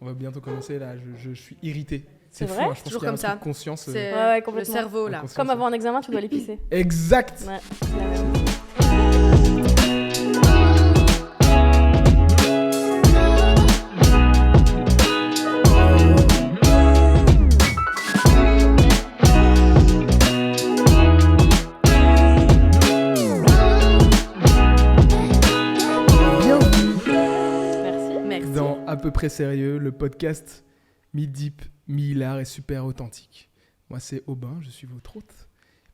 On va bientôt commencer là. Je suis irrité. C'est fou, vrai, hein, je pense toujours qu'il y a comme un ça. truc conscience. C'est Ouais, le complètement. cerveau, là. Inconscient. Comme avant un examen, tu dois les pisser. Exact. Ouais, c'est la même. Merci. Merci. Dans À peu près sérieux, le podcast mi-deep, mi-hilar et super authentique. Moi, c'est Aubin, je suis votre hôte,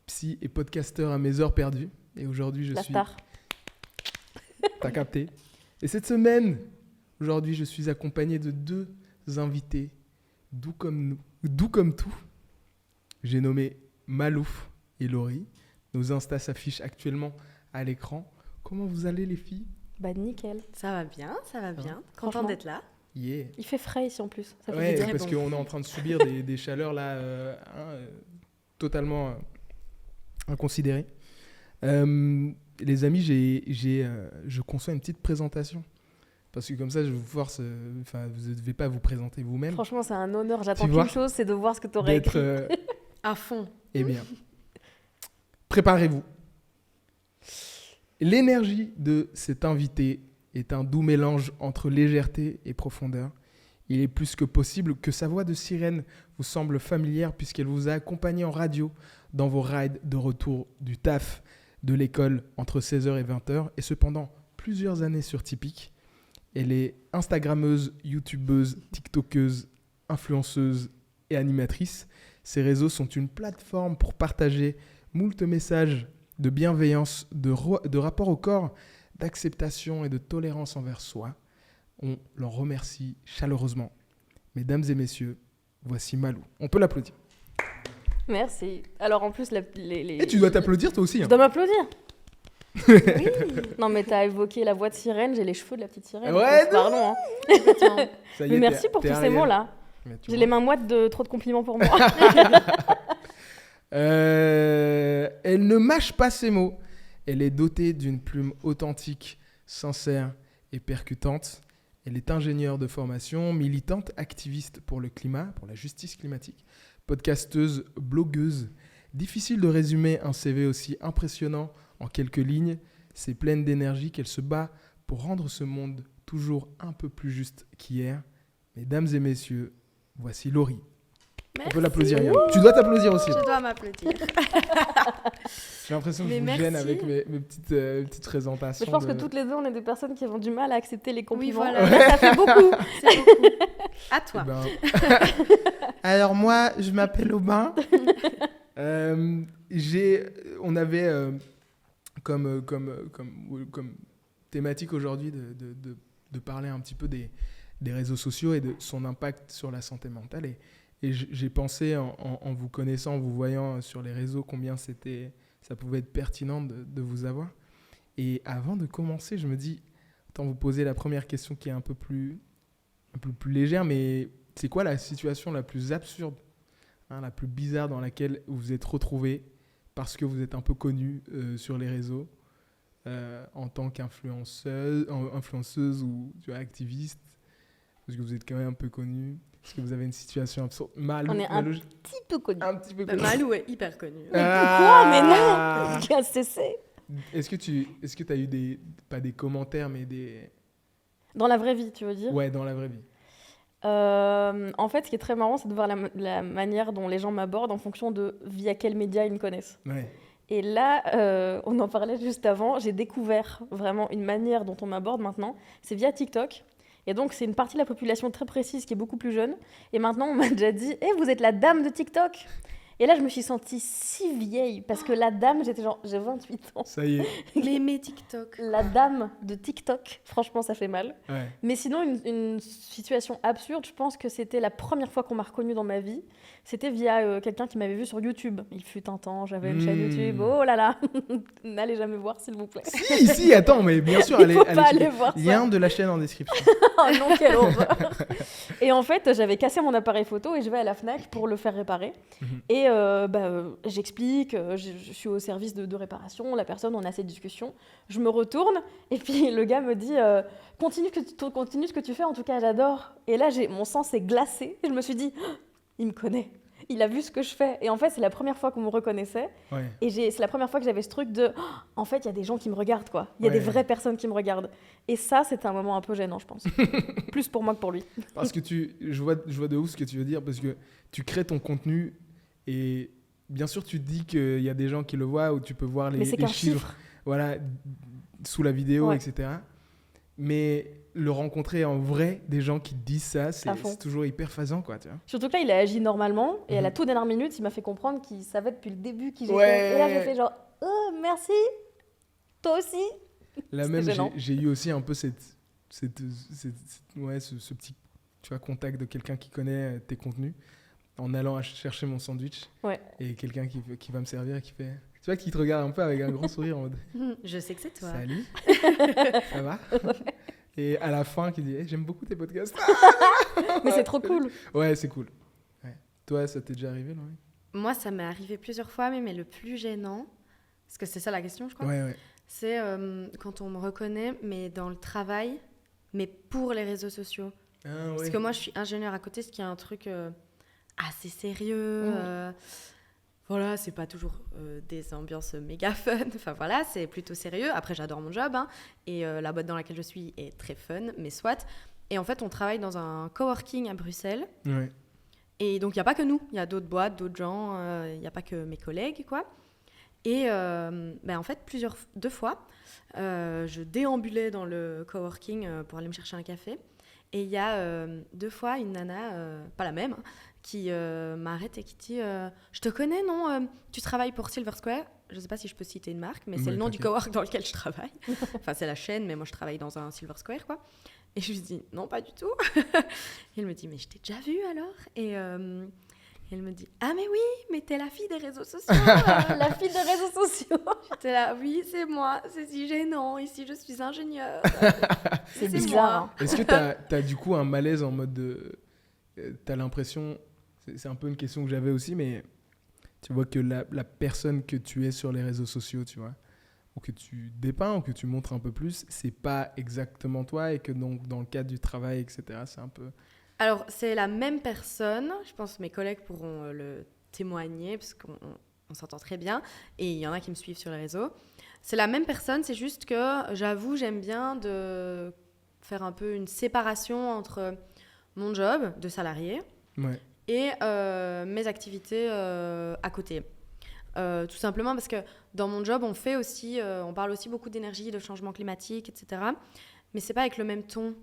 psy et podcasteur à mes heures perdues. Et aujourd'hui, je La suis... star. T'as capté. Et cette semaine, aujourd'hui, je suis accompagné de deux invités, doux comme tout. J'ai nommé Malouf et Laurie. Nos Insta s'affichent actuellement à l'écran. Comment vous allez, les filles? Bah nickel. Ça va bien, ça va bien. Franchement. Contente d'être là. Yeah. Il fait frais ici en plus. Ça fait Ouais, du bien. parce bon. qu'on est en train de subir des chaleurs là, totalement inconsidérées. Les amis, je conçois une petite présentation. Parce que comme ça, je vous force. Vous ne devez pas vous présenter vous-même. Franchement, c'est un honneur. J'attends Tu vois, qu'une chose, c'est de voir ce que tu aurais D'être. écrit. À fond. Eh bien, préparez-vous. L'énergie de cet invité est un doux mélange entre légèreté et profondeur. Il est plus que possible que sa voix de sirène vous semble familière puisqu'elle vous a accompagné en radio dans vos rides de retour du taf, de l'école entre 16h et 20h et cependant plusieurs années sur Tipeee. Elle est Instagrammeuse, YouTubeuse, TikTokeuse, influenceuse et animatrice. Ces réseaux sont une plateforme pour partager moult messages de bienveillance, de rapport au corps, d'acceptation et de tolérance envers soi. On leur remercie chaleureusement. Mesdames et messieurs, voici Malou. On peut l'applaudir. Merci. Alors en plus, Et tu dois t'applaudir toi aussi. Je Hein. dois m'applaudir. Oui. Non mais t'as évoqué la voix de sirène, j'ai les cheveux de la petite sirène. Ouais, donc pardon. Hein. Ça y Mais est, merci t'es- pour t'es tous ces arrière. mots-là. Mais tu J'ai vois. les mains moites de trop de compliments pour moi. Elle ne mâche pas ses mots. Elle est dotée d'une plume authentique, sincère et percutante. Elle est ingénieure de formation, militante, activiste pour le climat, pour la justice climatique, podcasteuse, blogueuse. Difficile de résumer un CV aussi impressionnant en quelques lignes. C'est pleine d'énergie qu'elle se bat pour rendre ce monde toujours un peu plus juste qu'hier. Mesdames et messieurs, voici Laurie. On peut l'applaudir, Yann. Tu dois t'applaudir aussi. Je dois m'applaudir. J'ai l'impression que je Mais vous gêne merci. avec mes petites présentations. Mais je pense de- que toutes les deux, on est des personnes qui ont du mal à accepter les compliments. voilà. Là, ça fait beaucoup. C'est beaucoup. À toi. Eh ben, alors moi, je m'appelle Aubin. On avait comme thématique aujourd'hui de parler un petit peu des réseaux sociaux et de son impact sur la santé mentale. Et j'ai pensé en vous connaissant, en vous voyant sur les réseaux, combien ça pouvait être pertinent de vous avoir. Et avant de commencer, je me dis, autant vous poser la première question qui est un peu plus légère, mais c'est quoi la situation la plus absurde, la plus bizarre dans laquelle vous vous êtes retrouvé parce que vous êtes un peu connu sur les réseaux en tant qu'influenceuse ou tu vois, activiste, parce que vous êtes quand même un peu connu. Est-ce que vous avez une situation absurde? On est un petit peu connus. un petit peu Bah, connu. Malou est hyper connu. Quoi? Mais non. Qui a cessé? Est-ce que tu as eu pas des commentaires, mais des... Dans la vraie vie, tu veux dire? Ouais, dans la vraie vie. En fait, ce qui est très marrant, c'est de voir la manière dont les gens m'abordent en fonction de via quels médias ils me connaissent. Ouais. Et là, on en parlait juste avant, j'ai découvert vraiment une manière dont on m'aborde maintenant. C'est via TikTok. Et donc, c'est une partie de la population très précise qui est beaucoup plus jeune. Et maintenant, on m'a déjà dit « vous êtes la dame de TikTok !» Et là, je me suis sentie si vieille parce que la dame, j'ai 28 ans. Ça y est. Mémé TikTok. La dame de TikTok, franchement, ça fait mal. Ouais. Mais sinon, une situation absurde, je pense que c'était la première fois qu'on m'a reconnue dans ma vie. C'était via quelqu'un qui m'avait vu sur YouTube. Il fut un temps, j'avais une chaîne YouTube. Oh là là, n'allez jamais voir, s'il vous plaît. Si, attends, mais bien sûr, Il faut pas aller voir ça. Lien de la chaîne en description. Oh non, quelle horreur. Et en fait, j'avais cassé mon appareil photo et je vais à la Fnac pour le faire réparer. Mhm. Et j'explique, je suis au service de réparation, la personne, on a cette discussion. Je me retourne et puis le gars me dit continue ce que tu fais, en tout cas j'adore. Et là, mon sang s'est glacé et je me suis dit il me connaît, il a vu ce que je fais. Et en fait, c'est la première fois qu'on me reconnaissait. Ouais. Et c'est la première fois que j'avais ce truc de en fait, il y a des gens qui me regardent, quoi. Il y a des vraies personnes qui me regardent. Et ça, c'était un moment un peu gênant, je pense. Plus pour moi que pour lui. Parce que je vois de ouf ce que tu veux dire, parce que tu crées ton contenu et bien sûr, tu te dis qu'il y a des gens qui le voient ou tu peux voir Mais c'est les qu'un chiffres chiffre. voilà, sous la vidéo, Ouais. etc. Mais le rencontrer en vrai, des gens qui te disent ça, À fond. c'est toujours hyper phasant, quoi, tu vois. Surtout que là, il a agi normalement. Et à la Mhm. toute dernière minute, il m'a fait comprendre qu'il savait depuis le début qui j'étais. Ouais. Et là, j'ai fait genre oh, merci. Toi aussi. Là C'était même, gênant. j'ai eu aussi un peu ce petit tu vois, contact de quelqu'un qui connaît tes contenus en allant chercher mon sandwich. Ouais. Et quelqu'un qui va me servir et qui fait... Tu vois, qui te regarde un peu avec un grand sourire en mode Je sais que c'est toi. Salut, ça va? Et à la fin, qui dit j'aime beaucoup tes podcasts. Mais c'est trop cool. Ouais, c'est cool. Ouais. Toi, ça t'est déjà arrivé, Laurie? Moi, ça m'est arrivé plusieurs fois, mais le plus gênant, parce que c'est ça la question, je crois, Ouais. c'est quand on me reconnaît, mais dans le travail, mais pour les réseaux sociaux. Ah, Parce ouais. que moi, je suis ingénieure à côté, ce qui est un truc assez sérieux. Voilà, c'est pas toujours des ambiances méga fun. Enfin voilà, c'est plutôt sérieux. Après, j'adore mon job. Et la boîte dans laquelle je suis est très fun, mais soit. Et en fait, on travaille dans un coworking à Bruxelles. Ouais. Et donc, il n'y a pas que nous. Il y a d'autres boîtes, d'autres gens. Il n'y a pas que mes collègues, quoi. Et en fait, deux fois, je déambulais dans le coworking pour aller me chercher un café. Et il y a 2 fois une nana, pas la même, qui m'arrête et qui dit je te connais, non Tu travailles pour Silver Square. Je ne sais pas si je peux citer une marque, mais c'est Ouais, le nom du t'inquiète. cowork dans lequel je travaille. Enfin, c'est la chaîne, mais moi, je travaille dans un Silver Square, quoi. Et je lui dis non, pas du tout. Et elle me dit mais je t'ai déjà vue alors. Et elle me dit ah mais oui, mais t'es la fille des réseaux sociaux. La fille des réseaux sociaux. J'étais là, oui, c'est moi, c'est si gênant. Ici, je suis ingénieure. C'est C'est bizarre. moi. Hein. Est-ce que t'as du coup un malaise en mode de... T'as l'impression... C'est un peu une question que j'avais aussi, mais tu vois que la personne que tu es sur les réseaux sociaux, tu vois, ou que tu dépeins, ou que tu montres un peu plus, c'est pas exactement toi et que donc dans le cadre du travail, etc., c'est un peu... Alors, c'est la même personne. Je pense que mes collègues pourront le témoigner parce qu'on s'entend très bien. Et il y en a qui me suivent sur les réseaux. C'est la même personne, c'est juste que j'avoue, j'aime bien de faire un peu une séparation entre mon job de salarié Ouais. et mes activités à côté. Tout simplement parce que dans mon job, on parle aussi beaucoup d'énergie, de changement climatique, etc. Mais c'est pas avec le même ton.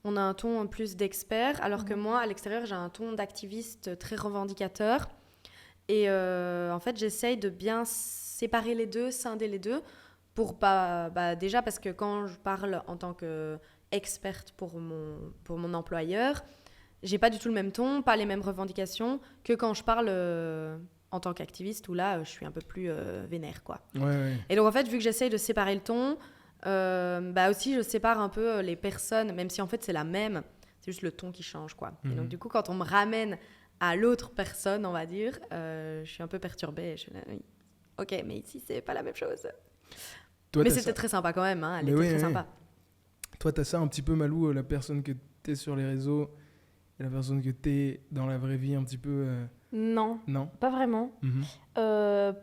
On a un ton plus d'expert, alors que moi, à l'extérieur, j'ai un ton d'activiste très revendicateur. Et en fait, j'essaye de bien séparer les deux, scinder les deux, pour pas... déjà parce que quand je parle en tant qu'experte pour mon employeur, j'ai pas du tout le même ton, pas les mêmes revendications que quand je parle en tant qu'activiste, où là, je suis un peu plus vénère, quoi. Ouais. Et donc, en fait, vu que j'essaye de séparer le ton, aussi, je sépare un peu les personnes, même si en fait, c'est la même, c'est juste le ton qui change, quoi. Et donc, du coup, quand on me ramène à l'autre personne, on va dire, je suis un peu perturbée. Je suis là, oui. Ok, mais ici, c'est pas la même chose. Toi, Mais t'as c'était ça. très sympa quand même, hein. Elle Mais était oui, très oui. sympa. Toi, t'as ça un petit peu, Malou, la personne que t'es sur les réseaux et la personne que t'es dans la vraie vie un petit peu... Non, Non. pas vraiment. Mhm.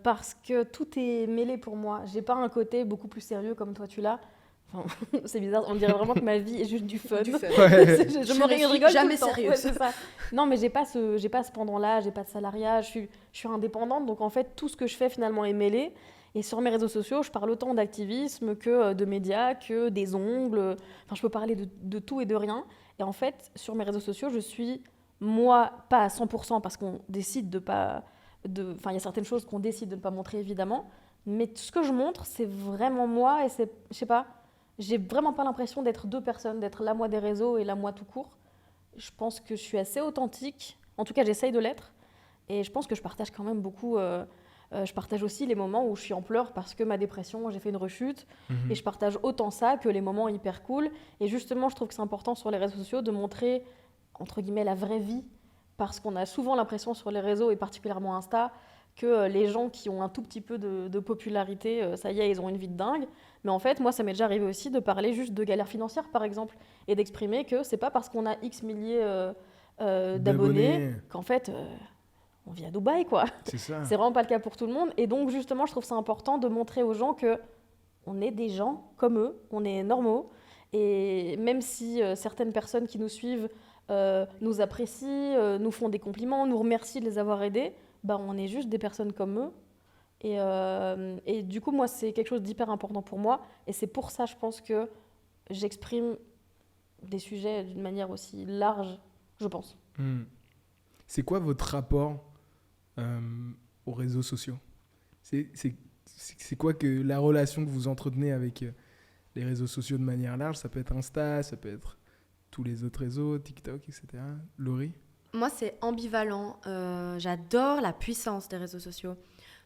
Parce que tout est mêlé pour moi. J'ai pas un côté beaucoup plus sérieux comme toi tu l'as. Enfin, c'est bizarre, on dirait vraiment que ma vie est juste du fun. Du fun. Ouais. je Je me ne rigole suis tout le jamais temps. sérieuse. Ouais, c'est ça. Non, mais j'ai pas ce pendant-là, j'ai pas de salariat, je suis indépendante, donc en fait tout ce que je fais finalement est mêlé. Et sur mes réseaux sociaux, je parle autant d'activisme que de médias, que des ongles. Enfin, je peux parler de tout et de rien. Et en fait, sur mes réseaux sociaux, je suis moi, pas à 100% parce qu'on décide de pas... Enfin, il y a certaines choses qu'on décide de ne pas montrer évidemment, mais tout ce que je montre, c'est vraiment moi et c'est, je sais pas, j'ai vraiment pas l'impression d'être deux personnes, d'être la moi des réseaux et la moi tout court. Je pense que je suis assez authentique, en tout cas j'essaye de l'être, et je pense que je partage quand même beaucoup. Je partage aussi les moments où je suis en pleurs parce que ma dépression, j'ai fait une rechute, Mhm. et je partage autant ça que les moments hyper cool. Et justement, je trouve que c'est important sur les réseaux sociaux de montrer, entre guillemets, la vraie vie, parce qu'on a souvent l'impression sur les réseaux, et particulièrement Insta, que les gens qui ont un tout petit peu de popularité, ça y est, ils ont une vie de dingue. Mais en fait, moi, ça m'est déjà arrivé aussi de parler juste de galères financières, par exemple, et d'exprimer que c'est pas parce qu'on a X milliers d'abonnés qu'en fait, on vit à Dubaï, quoi. C'est ça. C'est vraiment pas le cas pour tout le monde. Et donc, justement, je trouve ça important de montrer aux gens que on est des gens comme eux, on est normaux. Et même si certaines personnes qui nous suivent nous apprécient, nous font des compliments, nous remercient de les avoir aidés, bah, on est juste des personnes comme eux. Et du coup, moi, c'est quelque chose d'hyper important pour moi. Et c'est pour ça, je pense, que j'exprime des sujets d'une manière aussi large, je pense. C'est quoi votre rapport aux réseaux sociaux? C'est quoi que la relation que vous entretenez avec les réseaux sociaux de manière large? Ça peut être Insta, ça peut être tous les autres réseaux, TikTok, etc. Laurie? Moi, c'est ambivalent. J'adore la puissance des réseaux sociaux.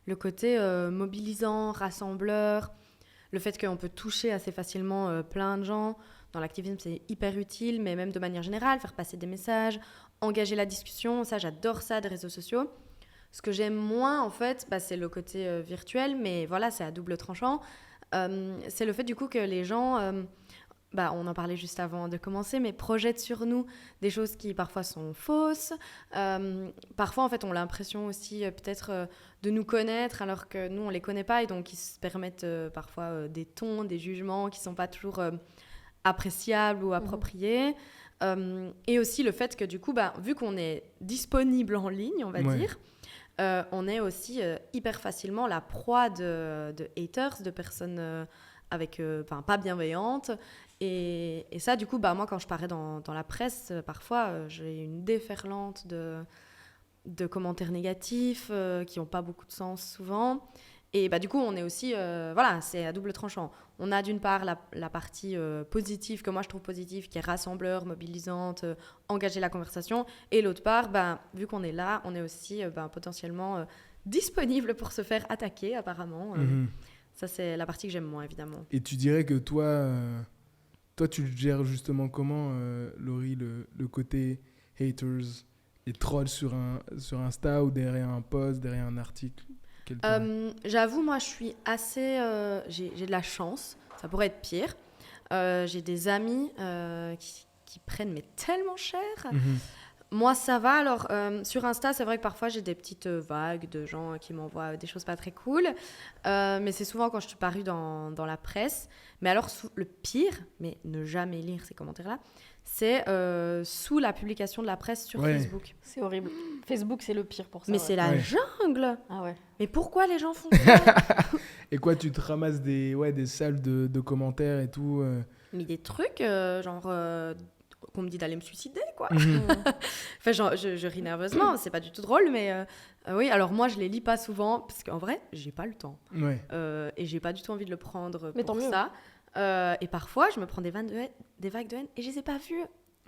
Le côté mobilisant, rassembleur, le fait qu'on peut toucher assez facilement plein de gens. Dans l'activisme, c'est hyper utile, mais même de manière générale, faire passer des messages, engager la discussion, ça, j'adore ça des réseaux sociaux. Ce que j'aime moins, en fait, c'est le côté virtuel, mais voilà, c'est à double tranchant. C'est le fait, du coup, que les gens, on en parlait juste avant de commencer, mais projettent sur nous des choses qui, parfois, sont fausses. Parfois, en fait, on a l'impression aussi, peut-être, de nous connaître, alors que nous, on ne les connaît pas, et donc, ils se permettent parfois des tons, des jugements qui ne sont pas toujours appréciables ou appropriés. Et aussi le fait que, du coup, vu qu'on est disponible en ligne, on va dire, on est aussi hyper facilement la proie de haters, de personnes pas bienveillantes. Et ça, du coup, moi, quand je parais dans la presse, parfois, j'ai une déferlante de commentaires négatifs qui n'ont pas beaucoup de sens souvent. Et du coup, on est aussi... c'est à double tranchant. On a d'une part la partie positive, que moi je trouve positive, qui est rassembleur, mobilisante, engager la conversation. Et l'autre part, vu qu'on est là, on est aussi potentiellement disponible pour se faire attaquer, apparemment. Ça, c'est la partie que j'aime moins, évidemment. Et tu dirais que toi, tu le gères justement comment, Laurie, le côté haters, les trolls sur Insta ou derrière un post, derrière un article? J'avoue, moi, je suis assez... j'ai de la chance. Ça pourrait être pire. J'ai des amis qui prennent mais tellement cher. Moi, ça va. Alors, sur Insta, c'est vrai que parfois, j'ai des petites vagues de gens qui m'envoient des choses pas très cool. Mais c'est souvent quand je suis parue dans la presse. Mais alors, le pire, mais ne jamais lire ces commentaires-là, c'est sous la publication de la presse sur Facebook. C'est horrible. Facebook, c'est le pire pour ça. Mais c'est la jungle. Ah ouais. Mais pourquoi les gens font ça? Et quoi, tu te ramasses des salles de commentaires et tout Mais des trucs, qu'on me dit d'aller me suicider, quoi. Enfin, je ris nerveusement, c'est pas du tout drôle, mais oui, alors moi, je les lis pas souvent, parce qu'en vrai, j'ai pas le temps. Et j'ai pas du tout envie de le prendre pour ça. Et parfois, je me prends des vagues de haine et je les ai pas vues.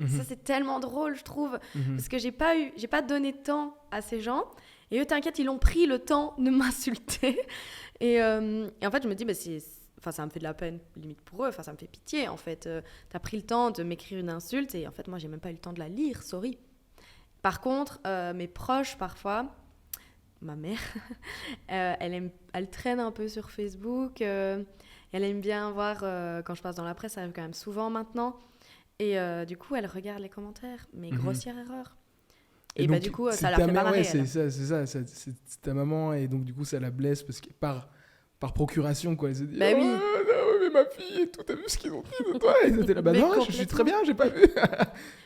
Ça, c'est tellement drôle, je trouve, parce que j'ai pas donné de temps à ces gens. Et eux, t'inquiète, ils ont pris le temps de m'insulter. Et en fait, je me dis, ça me fait de la peine, limite pour eux. Ça me fait pitié, en fait. T'as pris le temps de m'écrire une insulte et en fait, moi, j'ai même pas eu le temps de la lire, sorry. Par contre, mes proches, parfois, ma mère, elle traîne un peu sur Facebook. Elle aime bien voir, quand je passe dans la presse, ça arrive quand même souvent maintenant. Et du coup, elle regarde les commentaires. Mais grossière erreur. Et donc, du coup, ça la fait mal à elle. C'est ça. C'est ta maman. Et donc, du coup, ça la blesse parce que par procuration, quoi. Elle se dit, oui. Non, mais ma fille et tout, t'as vu ce qu'ils ont dit de toi? Et c'était là, non, je suis très bien, j'ai pas vu.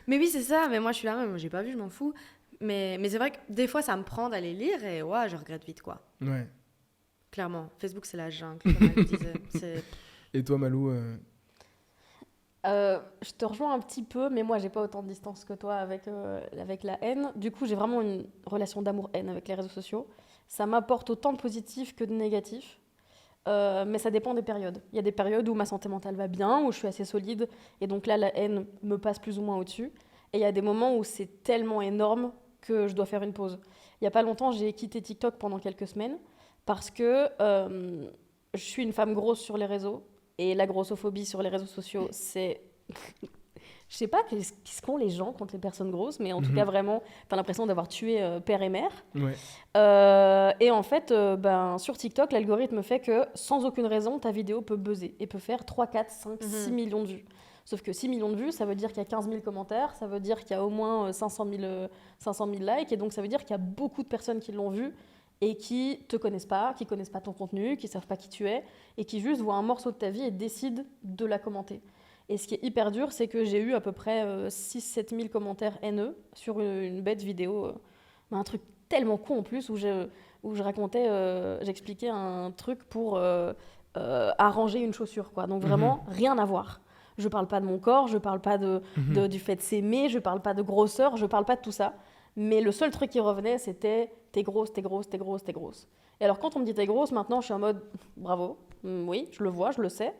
Mais oui, c'est ça. Mais moi, je suis là, même, j'ai pas vu, je m'en fous. Mais c'est vrai que des fois, ça me prend d'aller lire et je regrette vite, quoi. Ouais. Clairement, Facebook, c'est la jungle, comme elle disait. Et toi, Malou Je te rejoins un petit peu, mais moi, j'ai pas autant de distance que toi avec la haine. Du coup, j'ai vraiment une relation d'amour-haine avec les réseaux sociaux. Ça m'apporte autant de positif que de négatif. Mais ça dépend des périodes. Il y a des périodes où ma santé mentale va bien, où je suis assez solide, et donc là, la haine me passe plus ou moins au-dessus. Et il y a des moments où c'est tellement énorme que je dois faire une pause. Il y a pas longtemps, j'ai quitté TikTok pendant quelques semaines parce que je suis une femme grosse sur les réseaux, et la grossophobie sur les réseaux sociaux, c'est... Je sais pas qu'est-ce qu'ont les gens contre les personnes grosses, mais en tout Mhm. cas, vraiment, t'as l'impression d'avoir tué père et mère. Ouais. Et en fait, sur TikTok, l'algorithme fait que sans aucune raison, ta vidéo peut buzzer et peut faire 3, 4, 5, 6 millions de vues. Sauf que 6 millions de vues, ça veut dire qu'il y a 15 000 commentaires, ça veut dire qu'il y a au moins 500 000 likes, et donc ça veut dire qu'il y a beaucoup de personnes qui l'ont vu et qui te connaissent pas, qui connaissent pas ton contenu, qui savent pas qui tu es, et qui juste voient un morceau de ta vie et décident de la commenter. Et ce qui est hyper dur, c'est que j'ai eu à peu près 6-7 000 commentaires haineux sur une bête vidéo, un truc tellement con en plus, où je racontais, j'expliquais un truc pour arranger une chaussure, quoi. Donc vraiment, rien à voir. Je parle pas de mon corps, je parle pas du fait de s'aimer, je parle pas de grosseur, je parle pas de tout ça. Mais le seul truc qui revenait, c'était t'es grosse, t'es grosse, t'es grosse, t'es grosse. Et alors quand on me dit t'es grosse, maintenant je suis en mode bravo, oui, je le vois, je le sais.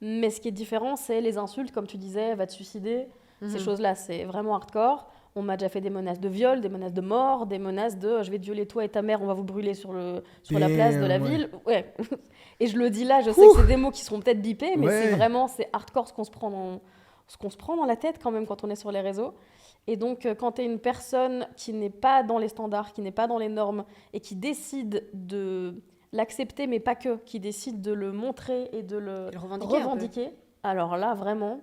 Mais ce qui est différent, c'est les insultes, comme tu disais, va te suicider. Ces choses-là, c'est vraiment hardcore. On m'a déjà fait des menaces de viol, des menaces de mort, des menaces de je vais te violer toi et ta mère, on va vous brûler sur la place de la ville. Ouais. Et je le dis là, je sais que c'est des mots qui seront peut-être bipés, mais c'est hardcore ce qu'on se prend dans la tête quand même quand on est sur les réseaux. Et donc, quand tu es une personne qui n'est pas dans les standards, qui n'est pas dans les normes, et qui décide de l'accepter, mais pas que, qui décide de le montrer et de le revendiquer, alors là, vraiment,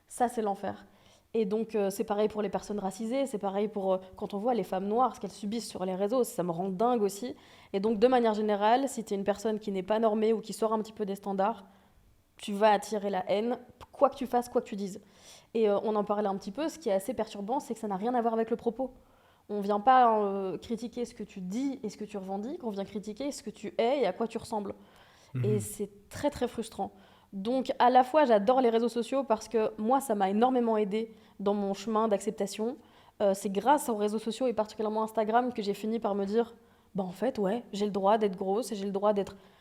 ça, c'est l'enfer. Et donc, c'est pareil pour les personnes racisées, c'est pareil pour quand on voit les femmes noires, ce qu'elles subissent sur les réseaux, ça me rend dingue aussi. Et donc, de manière générale, si tu es une personne qui n'est pas normée ou qui sort un petit peu des standards, tu vas attirer la haine, quoi que tu fasses, quoi que tu dises. Et on en parlait un petit peu, ce qui est assez perturbant, c'est que ça n'a rien à voir avec le propos. On ne vient pas critiquer ce que tu dis et ce que tu revendiques, on vient critiquer ce que tu es et à quoi tu ressembles. Et c'est très très frustrant. Donc à la fois j'adore les réseaux sociaux parce que moi ça m'a énormément aidé dans mon chemin d'acceptation. C'est grâce aux réseaux sociaux et particulièrement Instagram que j'ai fini par me dire en fait ouais, j'ai le droit d'être grosse et j'ai le droit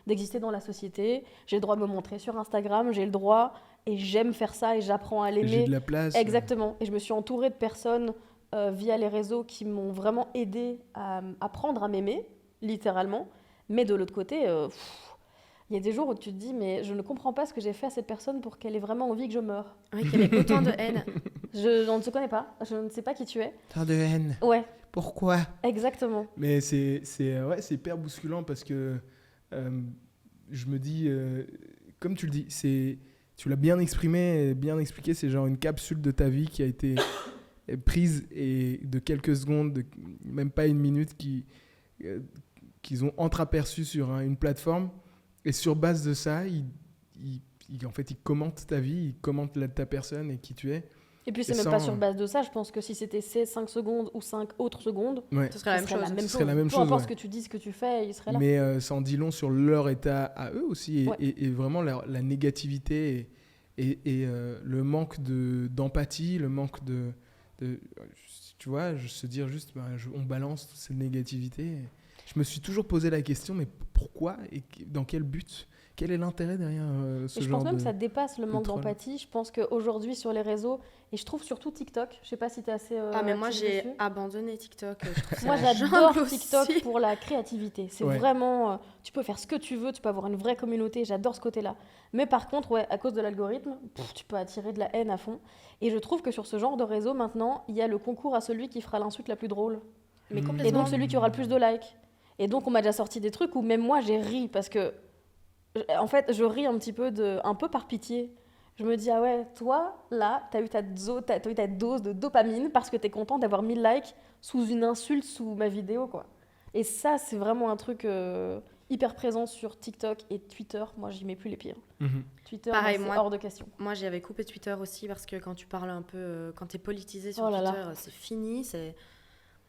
d'exister dans la société, j'ai le droit de me montrer sur Instagram, j'ai le droit et j'aime faire ça et j'apprends à l'aimer. J'ai de la place. Exactement. Et je me suis entourée de personnes via les réseaux qui m'ont vraiment aidée à apprendre à m'aimer, littéralement. Mais de l'autre côté, il y a des jours où tu te dis, mais je ne comprends pas ce que j'ai fait à cette personne pour qu'elle ait vraiment envie que je meure. Oui, qu'elle ait autant de haine. On ne se connaît pas, je ne sais pas qui tu es. Tant de haine. Ouais. Pourquoi ? Exactement. Mais c'est hyper bousculant parce que je me dis, comme tu le dis, tu l'as bien exprimé, bien expliqué, c'est genre une capsule de ta vie qui a été prise et de quelques secondes, même pas une minute, qu'ils ont entreaperçu sur une plateforme. Et sur base de ça, en fait, ils commentent ta vie, ils commentent ta personne et qui tu es. Et puis, c'est même pas sur base de ça. Je pense que si c'était ces 5 secondes ou 5 autres secondes, ce serait la même chose. Peu importe ce que tu dis, ce que tu fais, il serait là. Mais ça en dit long sur leur état à eux aussi. Et vraiment la négativité et le manque d'empathie, le manque de tu vois, se dire juste, on balance toute cette négativité. Je me suis toujours posé la question, mais pourquoi et dans quel but ? Quel est l'intérêt derrière ce genre de... Je pense même que ça dépasse le manque d'empathie. Je pense qu'aujourd'hui, sur les réseaux, et je trouve surtout TikTok, je sais pas si tu es assez... mais moi, j'ai abandonné TikTok. Moi, j'adore TikTok pour la créativité. C'est vraiment... tu peux faire ce que tu veux, tu peux avoir une vraie communauté, j'adore ce côté-là. Mais par contre, à cause de l'algorithme, tu peux attirer de la haine à fond. Et je trouve que sur ce genre de réseau, maintenant, il y a le concours à celui qui fera l'insulte la plus drôle. Mais complètement. Et donc, celui qui aura le plus de likes. Et donc, on m'a déjà sorti des trucs où même moi, j'ai ri parce que... En fait, je ris un petit peu, un peu par pitié. Je me dis, ah ouais, toi, là, t'as eu ta dose de dopamine parce que t'es content d'avoir 1000 likes sous une insulte sous ma vidéo, quoi. Et ça, c'est vraiment un truc hyper présent sur TikTok et Twitter. Moi, j'y mets plus les pieds. Twitter, pareil, c'est hors de question. Moi, j'avais coupé Twitter aussi parce que quand tu parles un peu, quand t'es politisé sur Twitter, c'est fini.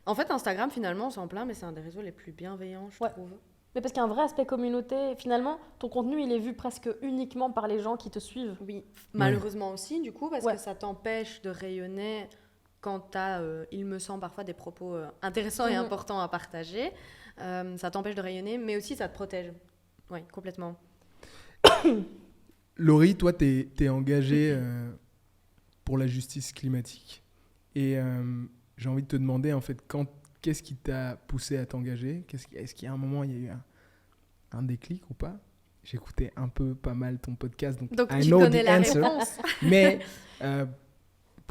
En fait, Instagram, finalement, on s'en plaint, mais c'est un des réseaux les plus bienveillants, je trouve. Mais parce qu'il y a un vrai aspect communauté. Finalement, ton contenu, il est vu presque uniquement par les gens qui te suivent. Oui, malheureusement aussi, du coup, parce que ça t'empêche de rayonner quand tu as, il me semble, parfois des propos intéressants et importants à partager. Ça t'empêche de rayonner, mais aussi ça te protège. Oui, complètement. Laurie, toi, t'es engagée pour la justice climatique. Et j'ai envie de te demander, en fait, qu'est-ce qui t'a poussé à t'engager ? Est-ce qu'il y a un moment, il y a eu un déclic ou pas ? J'écoutais pas mal ton podcast, donc I tu know connais the la answer. réponse. Mais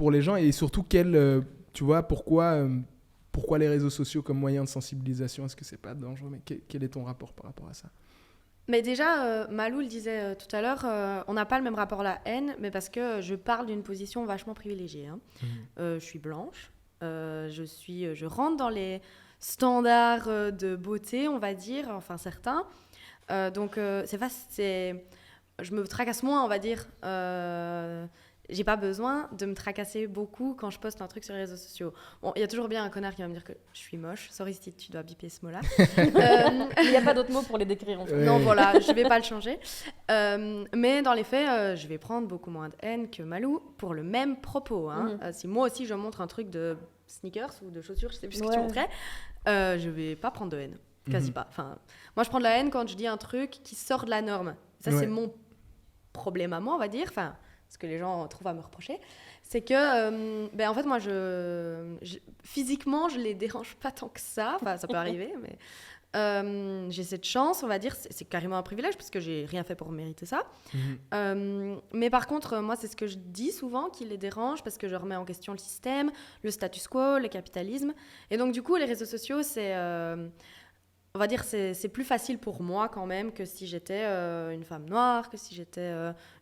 pour les gens et surtout tu vois, pourquoi les réseaux sociaux comme moyen de sensibilisation, est-ce que c'est pas dangereux? Mais quel est ton rapport par rapport à ça? Mais déjà, Malou le disait tout à l'heure, on n'a pas le même rapport à la haine, mais parce que je parle d'une position vachement privilégiée. Hein. Je suis blanche, je rentre dans les standards de beauté, on va dire, enfin certains. Donc, je me tracasse moins, on va dire. J'ai pas besoin de me tracasser beaucoup quand je poste un truc sur les réseaux sociaux. Bon, il y a toujours bien un connard qui va me dire que je suis moche. Sorry si tu dois biper ce mot-là. Il n'y a pas d'autre mot pour les décrire en fait. Ouais. Non, voilà, je vais pas le changer. Mais dans les faits, je vais prendre beaucoup moins de haine que Malou pour le même propos. Hein. Si moi aussi je montre un truc de sneakers ou de chaussures, je sais plus ce que tu montrais, je vais pas prendre de haine. Quasi pas. Enfin, moi, je prends de la haine quand je dis un truc qui sort de la norme. Ça, c'est mon problème à moi, on va dire. Enfin, ce que les gens trouvent à me reprocher, c'est que, en fait, moi, physiquement, je les dérange pas tant que ça. Enfin, ça peut arriver, mais j'ai cette chance, on va dire. C'est carrément un privilège parce que j'ai rien fait pour mériter ça. Mais par contre, moi, c'est ce que je dis souvent qui les dérange parce que je remets en question le système, le status quo, le capitalisme. Et donc, du coup, les réseaux sociaux, on va dire c'est plus facile pour moi quand même que si j'étais une femme noire, que si j'étais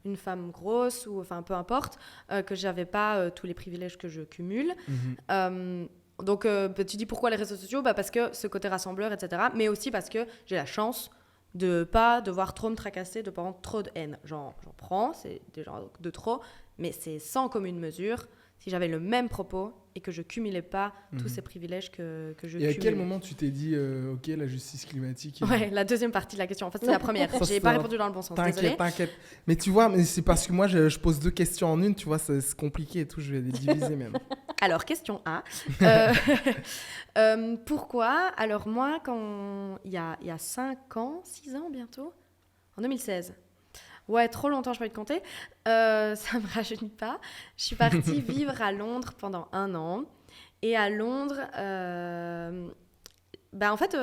une femme grosse, ou enfin peu importe, que j'avais pas tous les privilèges que je cumule. Donc tu dis pourquoi les réseaux sociaux? Parce que ce côté rassembleur, etc. Mais aussi parce que j'ai la chance de pas devoir trop me tracasser, de pas avoir trop de haine. J'en prends, c'est déjà de trop, mais c'est sans commune mesure. Si j'avais le même propos et que je cumulais pas tous ces privilèges que je cumule. Et à quel moment tu t'es dit, ok, la justice climatique... Ouais, la deuxième partie de la question. En fait, c'est la première. J'ai pas répondu dans le bon sens. Désolée. T'inquiète. Mais tu vois, mais c'est parce que moi, je pose 2 questions en une, tu vois, c'est compliqué et tout, je vais les diviser même. Alors, question A. Pourquoi? Alors moi, il y a 5 ans, 6 ans bientôt, en 2016... Ouais, trop longtemps, je peux te compter. Ça me rajeunit pas. Je suis partie vivre à Londres pendant 1 an. Et à Londres, en fait,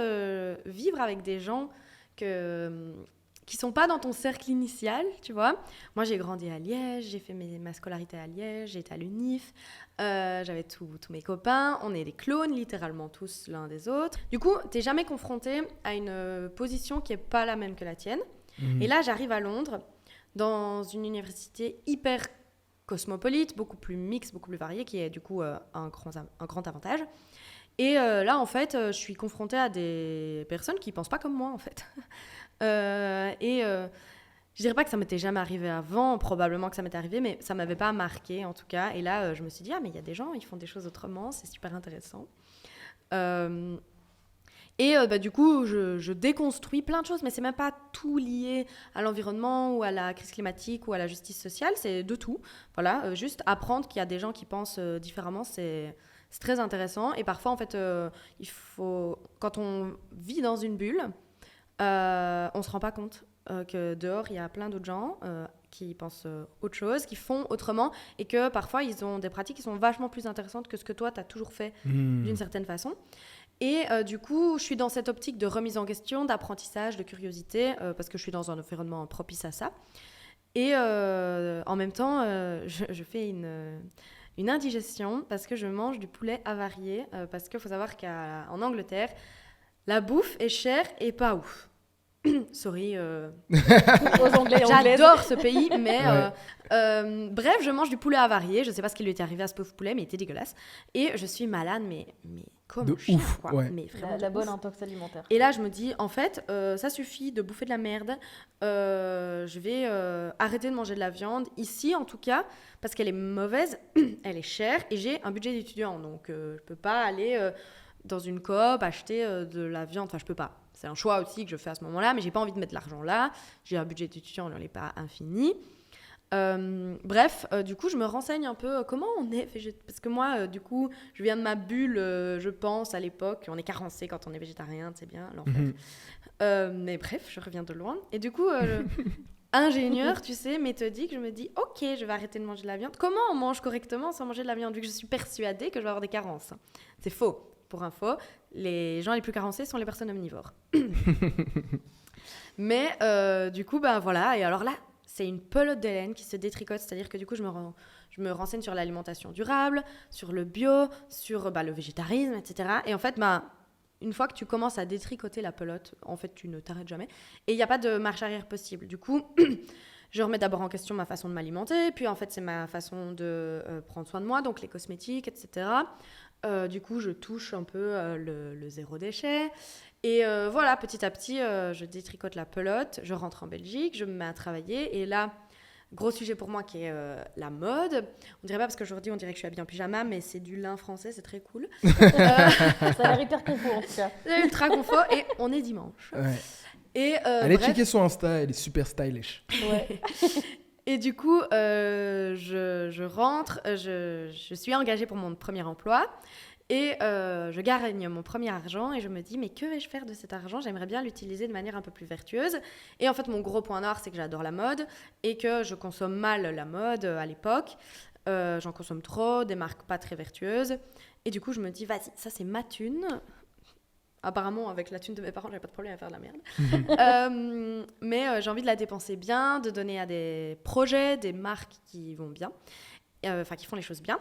vivre avec des gens qui sont pas dans ton cercle initial, tu vois. Moi, j'ai grandi à Liège, j'ai fait ma scolarité à Liège, j'ai été à l'UNIF, j'avais tous mes copains, on est des clones, littéralement tous l'un des autres. Du coup, t'es jamais confronté à une position qui est pas la même que la tienne. Et là, j'arrive à Londres, dans une université hyper cosmopolite, beaucoup plus mixte, beaucoup plus variée, qui est du coup un grand avantage. Et là, en fait, je suis confrontée à des personnes qui ne pensent pas comme moi, en fait. Je dirais pas que ça m'était jamais arrivé avant, probablement que ça m'était arrivé, mais ça m'avait pas marqué, en tout cas. Et là, je me suis dit, mais il y a des gens, ils font des choses autrement, c'est super intéressant. Du coup, je déconstruis plein de choses, mais c'est même pas tout lié à l'environnement ou à la crise climatique ou à la justice sociale, c'est de tout. Voilà, juste apprendre qu'il y a des gens qui pensent différemment, c'est très intéressant. Et parfois, en fait, quand on vit dans une bulle, on se rend pas compte que dehors, il y a plein d'autres gens qui pensent autre chose, qui font autrement, et que parfois, ils ont des pratiques qui sont vachement plus intéressantes que ce que toi, tu as toujours fait d'une certaine façon. Et du coup, je suis dans cette optique de remise en question, d'apprentissage, de curiosité, parce que je suis dans un environnement propice à ça. Et en même temps, je fais une indigestion parce que je mange du poulet avarié, parce qu'il faut savoir qu'en Angleterre, la bouffe est chère et pas ouf. Sorry. Aux Anglais, J'adore ce pays, mais bref, je mange du poulet avarié. Je sais pas ce qui lui était arrivé à ce pauvre poulet, mais il était dégueulasse. Et je suis malade, mais comme de chien, ouf, quoi. ouais. Mais vraiment la bonne intox alimentaire. Et là, je me dis, en fait, ça suffit de bouffer de la merde. Je vais arrêter de manger de la viande, ici en tout cas, parce qu'elle est mauvaise, elle est chère, et j'ai un budget d'étudiant. Donc, je peux pas aller dans une coop acheter de la viande. Enfin, je peux pas. C'est un choix aussi que je fais à ce moment-là, mais j'ai pas envie de mettre de l'argent là. J'ai un budget d'étudiant, il n'est pas infini. Du coup, je me renseigne un peu comment on est végétarien. Parce que moi, du coup, je viens de ma bulle, je pense, à l'époque. On est carencé quand on est végétarien, c'est bien, l'enfer. Mais bref, je reviens de loin. Et du coup, ingénieur, tu sais, méthodique, je me dis, ok, je vais arrêter de manger de la viande. Comment on mange correctement sans manger de la viande, vu que je suis persuadée que je vais avoir des carences? C'est faux. Pour info, les gens les plus carencés sont les personnes omnivores. Mais du coup, voilà. Et alors là, c'est une pelote de laine qui se détricote. C'est-à-dire que du coup, je Je me renseigne sur l'alimentation durable, sur le bio, sur le végétarisme, etc. Et en fait, une fois que tu commences à détricoter la pelote, en fait, tu ne t'arrêtes jamais. Et il n'y a pas de marche arrière possible. Du coup, je remets d'abord en question ma façon de m'alimenter, puis en fait, c'est ma façon de prendre soin de moi, donc les cosmétiques, etc. Du coup, je touche un peu le zéro déchet. Et voilà, petit à petit, je détricote la pelote, je rentre en Belgique, je me mets à travailler. Et là, gros sujet pour moi qui est la mode. On dirait pas parce qu'aujourd'hui, on dirait que je suis habillée en pyjama, mais c'est du lin français, c'est très cool. Ça a l'air hyper confort en tout cas. C'est ultra confort et on est dimanche. Ouais. Et, Allez checker son Insta, elle est super stylish. Ouais. Et du coup, je rentre, je suis engagée pour mon premier emploi et je gagne mon premier argent et je me dis mais que vais-je faire de cet argent ? J'aimerais bien l'utiliser de manière un peu plus vertueuse. Et en fait, mon gros point noir, c'est que j'adore la mode et que je consomme mal la mode à l'époque. J'en consomme trop, des marques pas très vertueuses. Et du coup, je me dis vas-y, ça c'est ma thune. Apparemment, avec la thune de mes parents, j'avais pas de problème à faire de la merde. Mais j'ai envie de la dépenser bien, de donner à des projets, des marques qui vont bien, qui font les choses bien.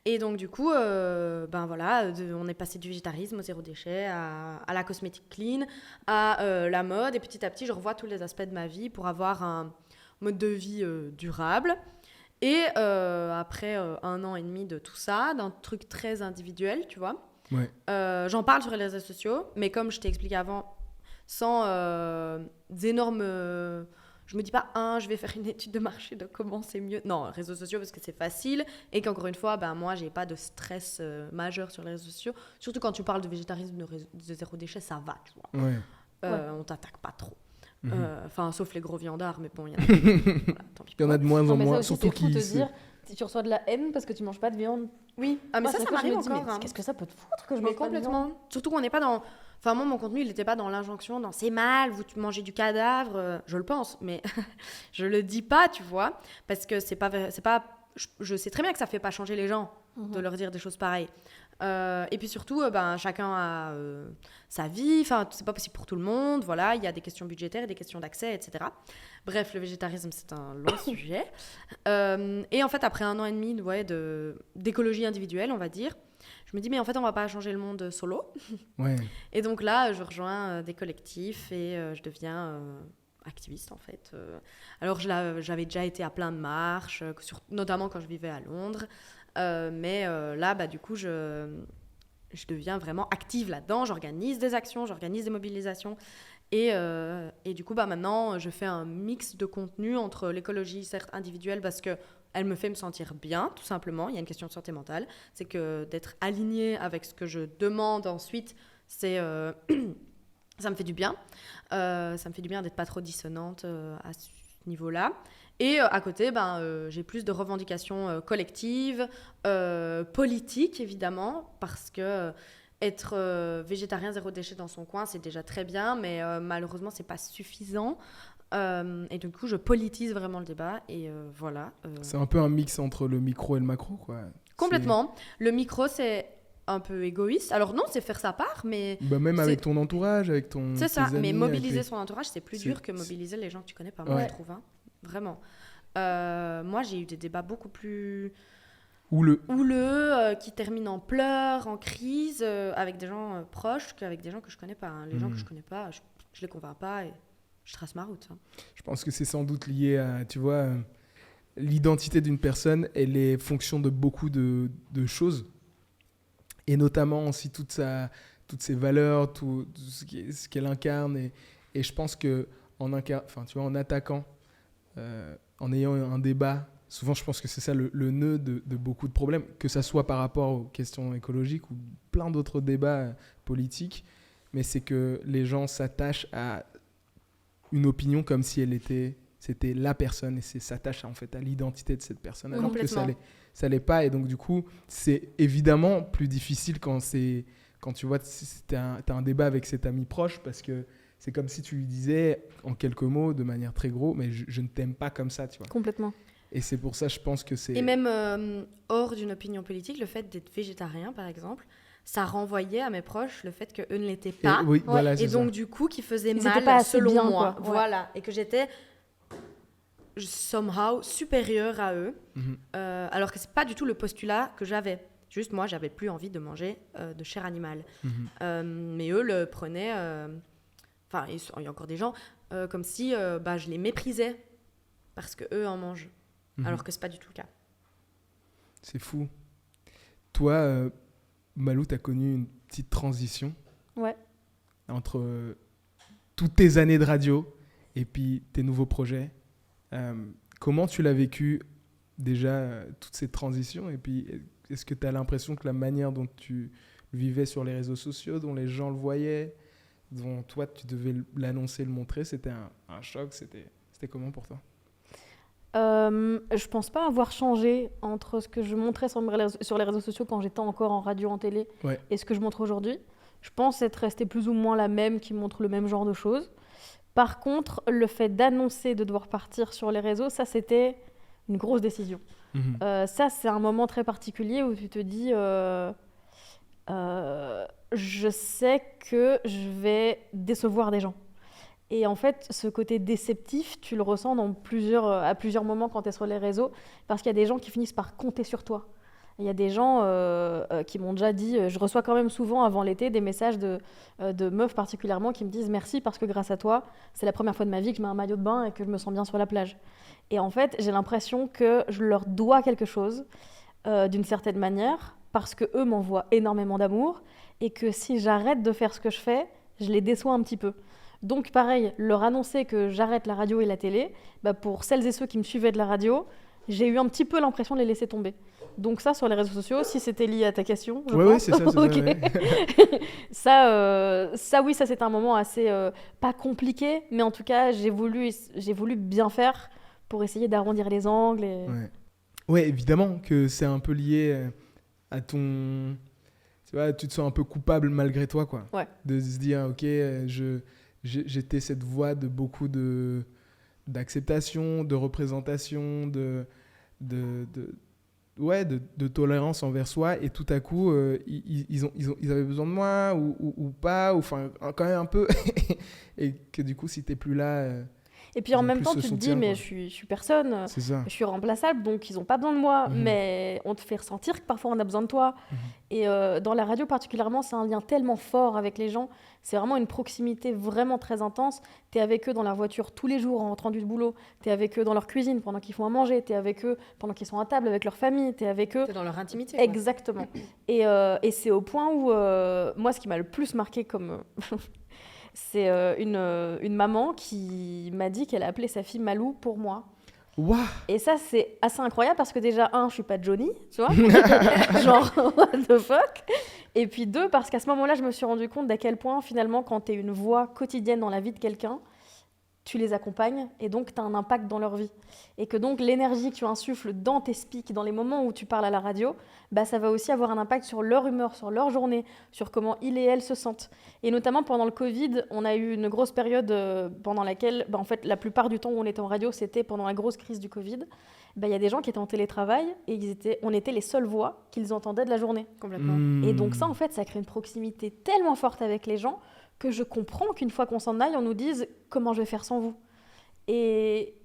Et donc, du coup, on est passé du végétarisme au zéro déchet, à la cosmétique clean, à la mode. Et petit à petit, je revois tous les aspects de ma vie pour avoir un mode de vie durable. Et après 1 an et demi de tout ça, d'un truc très individuel, tu vois. Ouais. J'en parle sur les réseaux sociaux, mais comme je t'ai expliqué avant, sans d'énormes... je me dis pas, je vais faire une étude de marché de comment c'est mieux. Non, réseaux sociaux parce que c'est facile et qu'encore une fois, moi, j'ai pas de stress majeur sur les réseaux sociaux. Surtout quand tu parles de végétarisme, de zéro déchet, ça va, tu vois. Ouais. On t'attaque pas trop. Mhm. Sauf les gros viandards, mais bon, il y en a... voilà, tant pis. Il y en a de moins en Mais ça moins, aussi, surtout c'est fou qui... te dire, si tu reçois de la haine parce que tu manges pas de viande. Oui, mais Moi, ça c'est que je m'arrive me dis, encore. mais hein. qu'est-ce que ça peut te foutre que je Mais mange pas de viande ? complètement. Surtout qu'on n'est pas dans... Enfin, moi, mon contenu, il n'était pas dans l'injonction, dans c'est mal, vous mangez du cadavre. Je le pense, mais je le dis pas, tu vois. Parce que c'est pas... Je sais très bien que ça fait pas changer les gens de leur dire des choses pareilles. Et puis surtout, chacun a sa vie. Enfin, c'est pas possible pour tout le monde. Voilà, il y a des questions budgétaires et des questions d'accès, etc. Bref, le végétarisme, c'est un long sujet. Et en fait, après 1 an et demi d'écologie individuelle, on va dire, je me dis, mais en fait, on va pas changer le monde solo. Ouais. Et donc là, je rejoins des collectifs et je deviens activiste, en fait. Alors, j'avais déjà été à plein de marches, notamment quand je vivais à Londres. Mais là, du coup, je deviens vraiment active là-dedans. J'organise des actions, j'organise des mobilisations. Et du coup, maintenant, je fais un mix de contenu entre l'écologie, certes individuelle, parce qu'elle me fait me sentir bien, tout simplement. Il y a une question de santé mentale. C'est que d'être alignée avec ce que je demande ensuite, c'est... ça me fait du bien. Ça me fait du bien d'être pas trop dissonante à ce niveau-là. Et à côté, j'ai plus de revendications collectives, politiques, évidemment, parce que être végétarien zéro déchet dans son coin, c'est déjà très bien, mais malheureusement, c'est pas suffisant. Et du coup, je politise vraiment le débat. Et voilà. C'est un peu un mix entre le micro et le macro, quoi. Complètement. Le micro, c'est un peu égoïste. Alors non, c'est faire sa part, mais... Même avec ton entourage, avec C'est ça, tes amis, mais mobiliser avec son entourage, c'est plus dur que mobiliser les gens que tu connais pas, Ouais. moi, je trouve. Vraiment. Moi, j'ai eu des débats beaucoup plus houleux, qui terminent en pleurs, en crise, avec des gens proches qu'avec des gens que je connais pas. Les gens que je connais pas, je les convainc pas et je trace ma route. Je pense que c'est sans doute lié à, tu vois, l'identité d'une personne, elle est fonction de beaucoup de choses. Et notamment aussi toutes ses valeurs, tout ce qu'elle incarne. Et je pense qu'en attaquant, en ayant un débat, souvent je pense que c'est ça le nœud de beaucoup de problèmes, que ça soit par rapport aux questions écologiques ou plein d'autres débats politiques, mais c'est que les gens s'attachent à une opinion comme si c'était la personne et s'attachent en fait à l'identité de cette personne, alors que ça l'est pas. Et donc du coup, c'est évidemment plus difficile quand tu vois, t'as un débat avec cet ami proche, parce que c'est comme si tu lui disais en quelques mots, de manière très gros, mais je ne t'aime pas comme ça, tu vois. Complètement. Et c'est pour ça, je pense que c'est... Et même hors d'une opinion politique, le fait d'être végétarien, par exemple, ça renvoyait à mes proches le fait qu'eux ne l'étaient pas. Et, oui, voilà, et donc, du coup, qui faisait Ils étaient mal pas assez selon bien, moi. quoi. Ouais. Voilà. Et que j'étais somehow supérieure à eux, alors que c'est pas du tout le postulat que j'avais. Juste moi, j'avais plus envie de manger de chair animale. Mais eux le prenaient, enfin il y a encore des gens, comme si je les méprisais parce que eux en mangent, alors que c'est pas du tout le cas. C'est fou. Toi, Malou, tu as connu une petite transition entre toutes tes années de radio et puis tes nouveaux projets. Comment tu l'as vécu déjà, toutes ces transitions? Et puis, est-ce que tu as l'impression que la manière dont tu vivais sur les réseaux sociaux, dont les gens le voyaient, dont toi, tu devais l'annoncer, le montrer, c'était un choc? C'était comment pour toi? Je pense pas avoir changé entre ce que je montrais sur les réseaux sociaux quand j'étais encore en radio, en télé, et ce que je montre aujourd'hui. Je pense être restée plus ou moins la même, qui montre le même genre de choses. Par contre, le fait d'annoncer de devoir partir sur les réseaux, ça, c'était une grosse décision. Ça, c'est un moment très particulier où tu te dis je sais que je vais décevoir des gens. Et en fait, ce côté déceptif, tu le ressens à plusieurs moments quand tu es sur les réseaux, parce qu'il y a des gens qui finissent par compter sur toi. Il y a des gens qui m'ont déjà dit, je reçois quand même souvent avant l'été des messages de meufs particulièrement qui me disent merci parce que grâce à toi, c'est la première fois de ma vie que je mets un maillot de bain et que je me sens bien sur la plage. Et en fait, j'ai l'impression que je leur dois quelque chose d'une certaine manière parce qu'eux m'envoient énormément d'amour et que si j'arrête de faire ce que je fais, je les déçois un petit peu. Donc pareil, leur annoncer que j'arrête la radio et la télé, pour celles et ceux qui me suivaient de la radio, j'ai eu un petit peu l'impression de les laisser tomber. Donc ça, sur les réseaux sociaux, si c'était lié à ta question, je pense. Oui, c'est ça. Okay. Ça, oui, ça c'était un moment assez pas compliqué, mais en tout cas, j'ai voulu bien faire pour essayer d'arrondir les angles. Ouais, évidemment que c'est un peu lié à ton... Tu vois, tu te sens un peu coupable malgré toi, quoi. Ouais. De se dire, ok, j'étais cette voix de beaucoup d'acceptation, de représentation, de tolérance envers soi, et tout à coup ils avaient besoin de moi ou pas, ou enfin quand même un peu et que du coup si t'es plus là et puis en même temps tu te dis mais je suis personne, je suis remplaçable, donc ils ont pas besoin de moi, mais on te fait ressentir que parfois on a besoin de toi. Et dans la radio particulièrement, c'est un lien tellement fort avec les gens, c'est vraiment une proximité vraiment très intense. T'es avec eux dans leur voiture tous les jours en rentrant du boulot, t'es avec eux dans leur cuisine pendant qu'ils font à manger, t'es avec eux pendant qu'ils sont à table avec leur famille, t'es avec eux... T'es dans leur intimité. Exactement. Et c'est au point où, moi ce qui m'a le plus marqué comme... c'est une maman qui m'a dit qu'elle a appelé sa fille Malou pour moi. Wow. Et ça, c'est assez incroyable parce que déjà, je suis pas Johnny, tu vois, genre, what the fuck. Et puis 2, parce qu'à ce moment-là, je me suis rendu compte d'à quel point, finalement, quand t'es une voix quotidienne dans la vie de quelqu'un, tu les accompagnes et donc tu as un impact dans leur vie. Et que donc l'énergie que tu insuffles dans tes speaks, dans les moments où tu parles à la radio, ça va aussi avoir un impact sur leur humeur, sur leur journée, sur comment ils et elles se sentent. Et notamment pendant le Covid, on a eu une grosse période pendant laquelle, en fait, la plupart du temps où on était en radio, c'était pendant la grosse crise du Covid. Il y a des gens qui étaient en télétravail et on était les seules voix qu'ils entendaient de la journée. Complètement. Et donc ça, en fait, ça crée une proximité tellement forte avec les gens que je comprends qu'une fois qu'on s'en aille, on nous dise « comment je vais faire sans vous ?» Et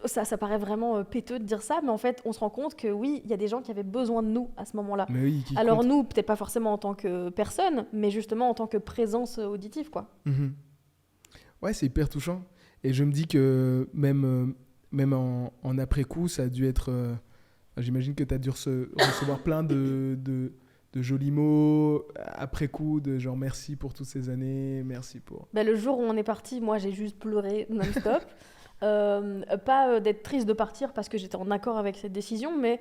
ça paraît vraiment péteux de dire ça, mais en fait, on se rend compte que oui, il y a des gens qui avaient besoin de nous à ce moment-là. Mais oui, alors nous, peut-être pas forcément en tant que personne, mais justement en tant que présence auditive, quoi. Ouais, c'est hyper touchant. Et je me dis que même en après-coup, ça a dû être... j'imagine que tu as dû recevoir plein de jolis mots après coup, de genre merci pour toutes ces années, merci pour... Le jour où on est parti, moi j'ai juste pleuré non-stop. Pas d'être triste de partir parce que j'étais en accord avec cette décision, mais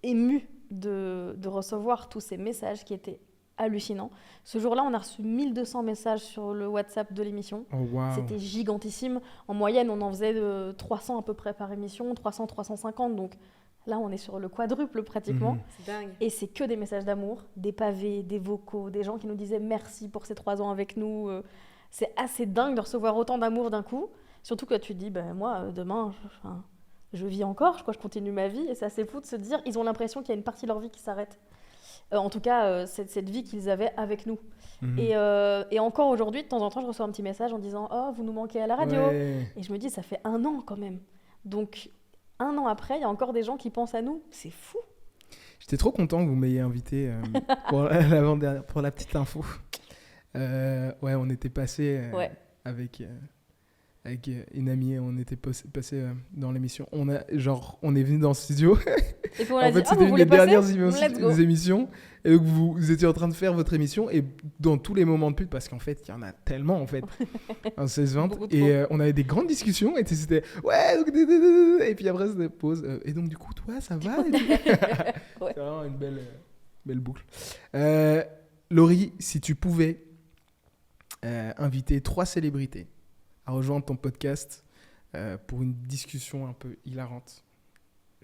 émue de recevoir tous ces messages qui étaient hallucinants. Ce jour-là, on a reçu 1200 messages sur le WhatsApp de l'émission. Oh, wow. C'était gigantissime. En moyenne, on en faisait 300 à peu près par émission, 300, 350, donc... Là, on est sur le quadruple pratiquement. C'est dingue. Et c'est que des messages d'amour, des pavés, des vocaux, des gens qui nous disaient merci pour ces 3 ans avec nous. C'est assez dingue de recevoir autant d'amour d'un coup. Surtout que tu te dis, moi, demain, je vis encore, je continue ma vie. Et c'est assez fou de se dire, ils ont l'impression qu'il y a une partie de leur vie qui s'arrête. En tout cas, cette vie qu'ils avaient avec nous. Mhm. Et encore aujourd'hui, de temps en temps, je reçois un petit message en disant « Oh, vous nous manquez à la radio !» Ouais. Et je me dis, ça fait 1 an quand même. Donc, 1 an après, il y a encore des gens qui pensent à nous. C'est fou. J'étais trop content que vous m'ayez invité pour pour la petite info. Ouais, on était passé Ouais. avec une amie, on était passé dans l'émission. On est venu dans le studio. Et puis on a En dit fait, « Ah, c'était vous une voulez des passer dernières Let's go !» émissions. Et donc, vous étiez en train de faire votre émission. Et dans tous les moments de pub, parce qu'en fait, il y en a tellement, en fait, en 16-20. Beaucoup trop. Et on avait des grandes discussions. Et c'était, ouais, donc, et puis après, c'était pause. Et donc, du coup, toi, ça va et tout. Ouais. C'est vraiment une belle boucle. Laurie, si tu pouvais inviter 3 célébrités à rejoindre ton podcast pour une discussion un peu hilarante.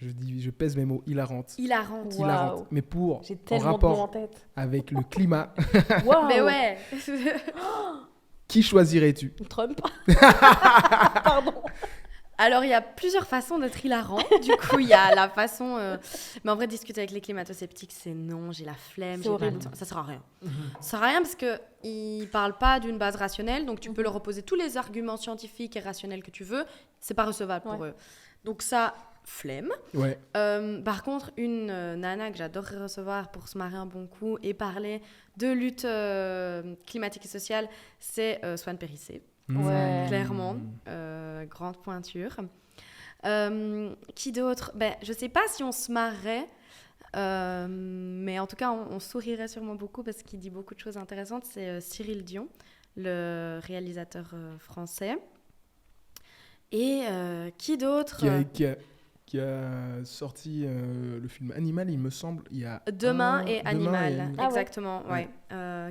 Je pèse mes mots, hilarante. Hilarante. Wow. Hilarante. Mais J'ai en tellement de mots en rapport tête. avec le climat, Waouh. Mais ouais. qui choisirais-tu? Trump. Pardon. Alors, il y a plusieurs façons d'être hilarant. Du coup, il y a la façon... Mais en vrai, discuter avec les climato-sceptiques, c'est non, j'ai la flemme, C'est j'ai pas horrible. le temps. Ça sert à rien. Ça sert à rien parce qu'ils parlent pas d'une base rationnelle, donc tu peux leur opposer tous les arguments scientifiques et rationnels que tu veux. C'est pas recevable pour eux. Donc ça, flemme. Ouais. Par contre, une nana que j'adorerais recevoir pour se marrer un bon coup et parler de lutte climatique et sociale, c'est Swan Périssé. Ouais. Clairement, grande pointure. Qui d'autre? Je sais pas si on se marrait, mais en tout cas, on sourirait sûrement beaucoup parce qu'il dit beaucoup de choses intéressantes. C'est Cyril Dion, le réalisateur français. Et qui d'autre? Qui a sorti le film Animal, il me semble, il y a Demain et Animal, Ah ouais. exactement, Ouais.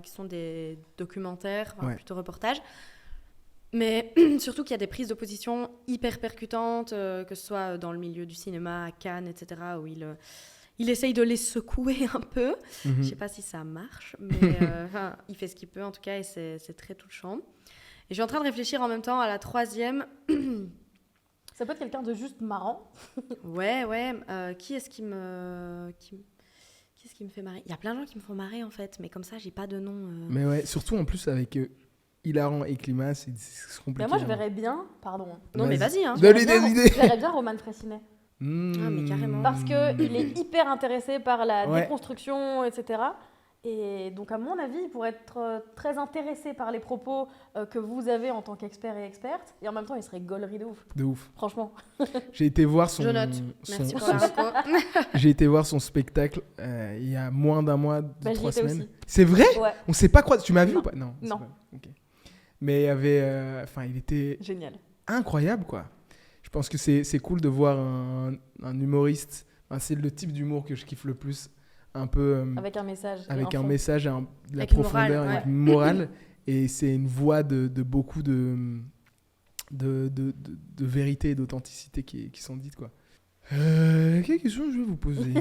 qui sont des documentaires, Ouais. plutôt reportages. Mais surtout qu'il y a des prises de position hyper percutantes, que ce soit dans le milieu du cinéma, à Cannes, etc., où il essaye de les secouer un peu. Mhm. Je ne sais pas si ça marche, mais il fait ce qu'il peut en tout cas, et c'est très touchant. Et je suis en train de réfléchir en même temps à la 3e. Ça peut être quelqu'un de juste marrant. Ouais. Qui est-ce qui me fait marrer? Il y a plein de gens qui me font marrer en fait, mais comme ça, j'ai pas de nom. Mais ouais, surtout en plus avec hilarant et climat, c'est compliqué. Mais moi, je hein. verrais bien... Pardon. Non, mais vas-y, hein. Donne-lui des idées. Je verrais bien Roman Frécinet. Ah, mais carrément. Parce qu'il est hyper intéressé par la Ouais. déconstruction, etc. Et donc, à mon avis, il pourrait être très intéressé par les propos que vous avez en tant qu'expert et experte. Et en même temps, il serait gaulerie de ouf. De ouf. Franchement. J'ai été voir son. Je note. Merci pour la reco. J'ai été voir son spectacle il y a moins d'un mois, J'y 3 étais semaines. aussi. C'est vrai? Ouais, On s'est pas croisé. Tu m'as vu Non. ou pas? Non. c'est Non. pas- ok. Mais il y avait. Il était génial. incroyable, quoi. Je pense que c'est cool de voir un humoriste. Enfin, c'est le type d'humour que je kiffe le plus. Un peu. Avec un message. et Avec un fond. message, de la Avec une profondeur, morale, avec une morale. Et c'est une voix de beaucoup de vérité et d'authenticité qui sont dites, quoi. Quelle question je vais vous poser?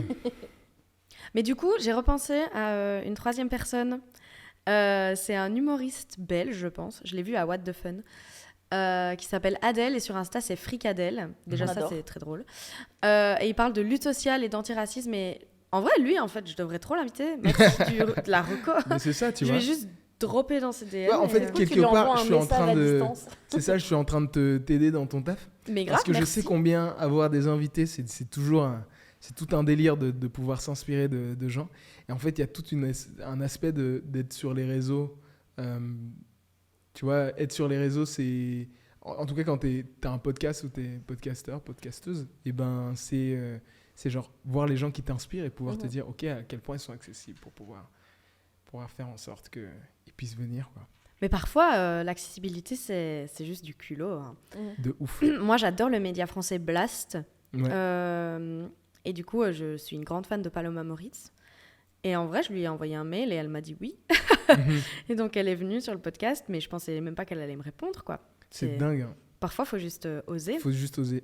Mais du coup, j'ai repensé à une 3e personne. C'est un humoriste belge, je pense. Je l'ai vu à What the Fun. Qui s'appelle Adèle, et sur Insta c'est Fricadelle. Déjà On ça adore. c'est très drôle. Et il parle de lutte sociale et d'antiracisme, et en vrai lui en fait je devrais trop l'inviter. Merci de la reco. Mais c'est ça, tu Je vois. vais juste dropper dans ses DM. Ouais, en fait, et, Du coup, tu quelque lui envoies part, un je suis en message train à de- distance. C'est ça, je suis en train de t'aider dans ton taf. Mais grave, Parce que je merci. sais combien avoir des invités, c'est toujours c'est tout un délire de pouvoir s'inspirer de gens. Et en fait, il y a tout un aspect d'être sur les réseaux. Tu vois, être sur les réseaux, c'est... En tout cas, quand t'as un podcast ou t'es podcasteur, podcasteuse, et ben c'est genre voir les gens qui t'inspirent et pouvoir te Mhm. dire, ok, à quel point ils sont accessibles pour pouvoir faire en sorte qu'ils puissent venir, quoi. Mais parfois l'accessibilité c'est juste du culot. Hein. De ouf. Moi j'adore le média français Blast. Ouais. Et du coup je suis une grande fan de Paloma Moritz. Et en vrai je lui ai envoyé un mail et elle m'a dit oui. Et donc elle est venue sur le podcast, mais je pensais même pas qu'elle allait me répondre, quoi. C'est dingue, hein. Parfois, il faut juste oser. Il faut juste oser.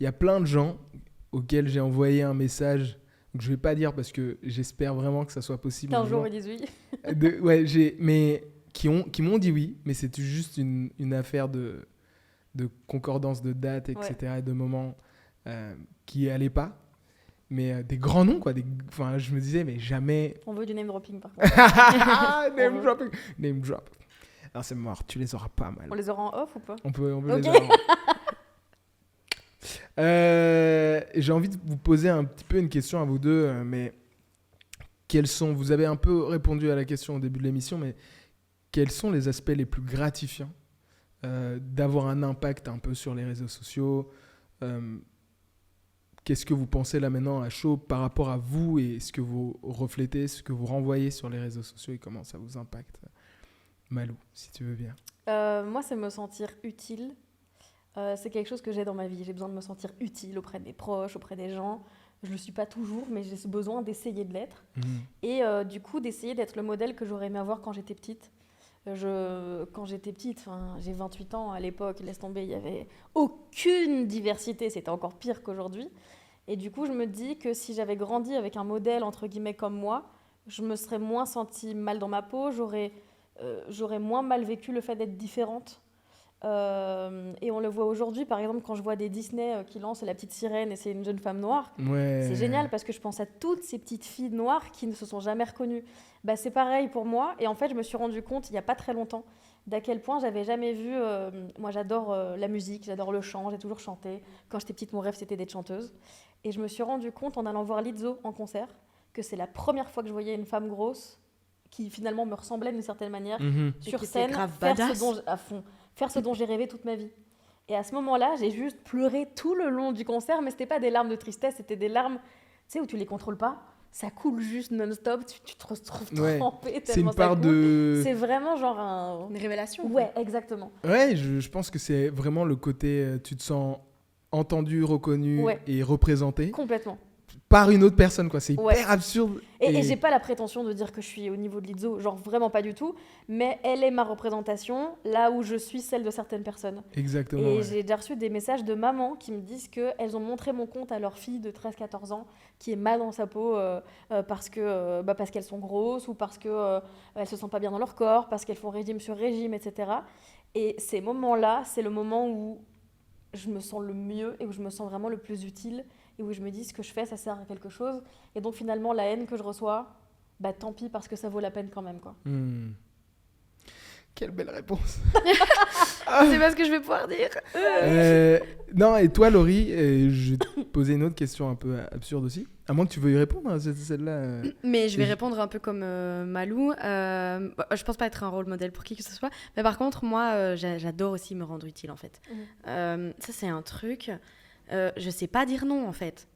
Il y a plein de gens auxquels j'ai envoyé un message que je vais pas dire parce que j'espère vraiment que ça soit possible. 15 un jours, jour. ils disent oui. Mais qui m'ont dit oui, mais c'est juste une affaire de concordance de date, etc., et de moments qui allaient pas. mais des grands noms, quoi. Enfin, je me disais, mais jamais... On veut du name dropping, par contre. Name dropping. Name drop. Alors, c'est mort, tu les auras pas mal. On les aura en off ou pas? On peut Ok. les avoir. J'ai envie de vous poser un petit peu une question à vous deux, mais vous avez un peu répondu à la question au début de l'émission, mais quels sont les aspects les plus gratifiants d'avoir un impact un peu sur les réseaux sociaux? Qu'est-ce que vous pensez là maintenant à chaud par rapport à vous et ce que vous reflétez, ce que vous renvoyez sur les réseaux sociaux et comment ça vous impacte? Malou, si tu veux bien. Moi, c'est me sentir utile. C'est quelque chose que j'ai dans ma vie. J'ai besoin de me sentir utile auprès des proches, auprès des gens. Je ne le suis pas toujours, mais j'ai ce besoin d'essayer de l'être. Et du coup, d'essayer d'être le modèle que j'aurais aimé avoir quand j'étais petite. Quand j'étais petite, j'ai 28 ans à l'époque, laisse tomber, il n'y avait aucune diversité. C'était encore pire qu'aujourd'hui. Et du coup, je me dis que si j'avais grandi avec un modèle, entre guillemets, comme moi, je me serais moins sentie mal dans ma peau. J'aurais moins mal vécu le fait d'être différente. Et on le voit aujourd'hui, par exemple, quand je vois des Disney qui lancent La Petite Sirène et c'est une jeune femme noire, Ouais. c'est génial parce que je pense à toutes ces petites filles noires qui ne se sont jamais reconnues. Bah, c'est pareil pour moi. Et en fait, je me suis rendu compte il n'y a pas très longtemps d'à quel point j'avais jamais vu. Moi, j'adore la musique, j'adore le chant, j'ai toujours chanté. Quand j'étais petite, mon rêve c'était d'être chanteuse. Et je me suis rendu compte en allant voir Lizzo en concert que c'est la première fois que je voyais une femme grosse qui finalement me ressemblait d'une certaine manière sur qui était scène, grave faire badass. faire ce dont j'ai rêvé toute ma vie. Et à ce moment-là, j'ai juste pleuré tout le long du concert, mais c'était pas des larmes de tristesse, c'était des larmes, tu sais, où tu les contrôles pas. Ça coule juste non-stop, tu te retrouves trempé C'est tellement une part ça coule. de... C'est vraiment genre un... Une révélation. Ouais, exactement. Ouais, je pense que c'est vraiment le côté... tu te sens entendu, reconnu Ouais. et représenté Complètement. par une autre personne, quoi. C'est hyper Ouais. absurde. Et j'ai pas la prétention de dire que je suis au niveau de Lizzo, genre vraiment pas du tout, mais elle est ma représentation, là où je suis celle de certaines personnes. Exactement. Et ouais. j'ai déjà reçu des messages de mamans qui me disent qu'elles ont montré mon compte à leur fille de 13-14 ans qui est mal dans sa peau parce qu'elles sont grosses ou parce qu'elles ne se sentent pas bien dans leur corps, parce qu'elles font régime sur régime, etc. Et ces moments-là, c'est le moment où je me sens le mieux et où je me sens vraiment le plus utile et où je me dis ce que je fais, ça sert à quelque chose. Et donc finalement, la haine que je reçois, bah tant pis parce que ça vaut la peine quand même, quoi. Quelle belle réponse. C'est pas ce que je vais pouvoir dire. Non, et toi, Laurie, je vais te poser une autre question un peu absurde aussi. À moins que tu veuilles répondre à celle-là. Mais je vais répondre un peu comme Malou. Je pense pas être un rôle modèle pour qui que ce soit. Mais par contre, moi, j'adore aussi me rendre utile, en fait. Ça, c'est un truc... je sais pas dire non, en fait.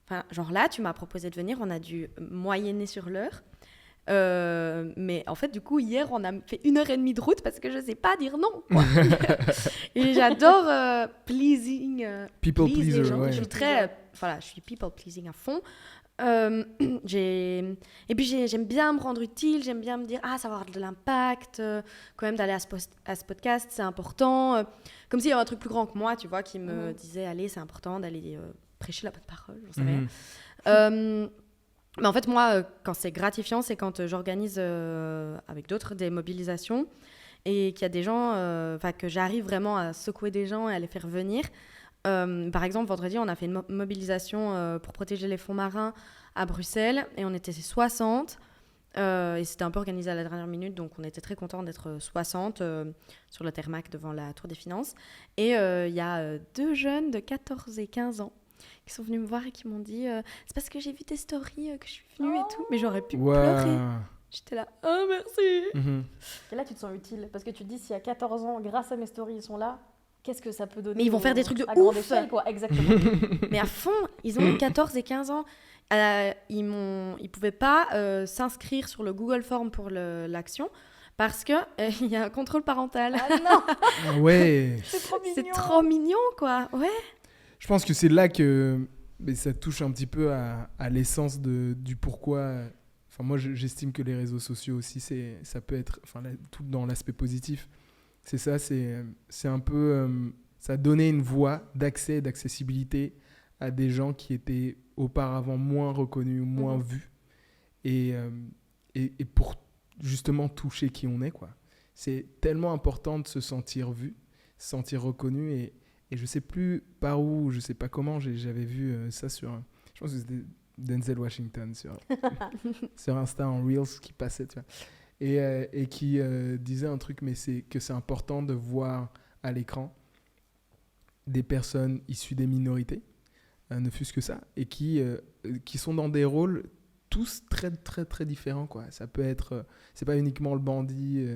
Enfin, genre là, tu m'as proposé de venir, on a dû moyenner sur l'heure. Mais en fait, du coup, hier, on a fait 1h30 de route parce que je sais pas dire non, quoi. Et j'adore pleasing. People please les pleaser, gens. ouais. Je suis très... je suis people pleasing à fond. Et puis j'aime bien me rendre utile, j'aime bien me dire ça va avoir de l'impact, quand même d'aller à ce podcast, c'est important. Comme s'il y avait un truc plus grand que moi, tu vois, qui me disait allez, c'est important d'aller prêcher la bonne parole, j'en sais rien. Mais en fait, moi, quand c'est gratifiant, c'est quand j'organise avec d'autres des mobilisations et qu'il y a des gens, que j'arrive vraiment à secouer des gens et à les faire venir. Par exemple, vendredi, on a fait une mobilisation pour protéger les fonds marins à Bruxelles et on était 60 et c'était un peu organisé à la dernière minute, donc on était très contents d'être 60 sur le Thermac devant la Tour des Finances. Et il y a 2 jeunes de 14 et 15 ans qui sont venus me voir et qui m'ont dit c'est parce que j'ai vu tes stories que je suis venue et tout, mais j'aurais pu pleurer. J'étais là, merci. Et là, tu te sens utile parce que tu te dis s'il y a 14 ans, grâce à mes stories, ils sont là. Qu'est-ce que ça peut donner? Mais ils vont faire des trucs de à grande ouf. échelle, quoi. Exactement. Mais à fond, ils ont 14 et 15 ans. Ils pouvaient pas s'inscrire sur le Google Form pour l'action parce que il y a un contrôle parental. Ah non. Ouais. C'est trop mignon. C'est trop mignon, quoi. Ouais. Je pense que c'est là que ça touche un petit peu à l'essence du pourquoi. Enfin, moi, j'estime que les réseaux sociaux aussi, ça peut être, tout dans l'aspect positif. C'est ça, c'est un peu... ça a donné une voie d'accès, d'accessibilité à des gens qui étaient auparavant moins reconnus, moins vus. Et pour justement toucher qui on est, quoi. C'est tellement important de se sentir vu, se sentir reconnu. Et je sais plus par où, je sais pas comment, j'avais vu ça sur... Je pense que c'était Denzel Washington sur Insta en Reels qui passait, tu vois. Et qui disait un truc, mais c'est important de voir à l'écran des personnes issues des minorités, ne fût-ce que ça, et qui sont dans des rôles tous très, très, très différents, quoi. Ça peut être... c'est pas uniquement le bandit,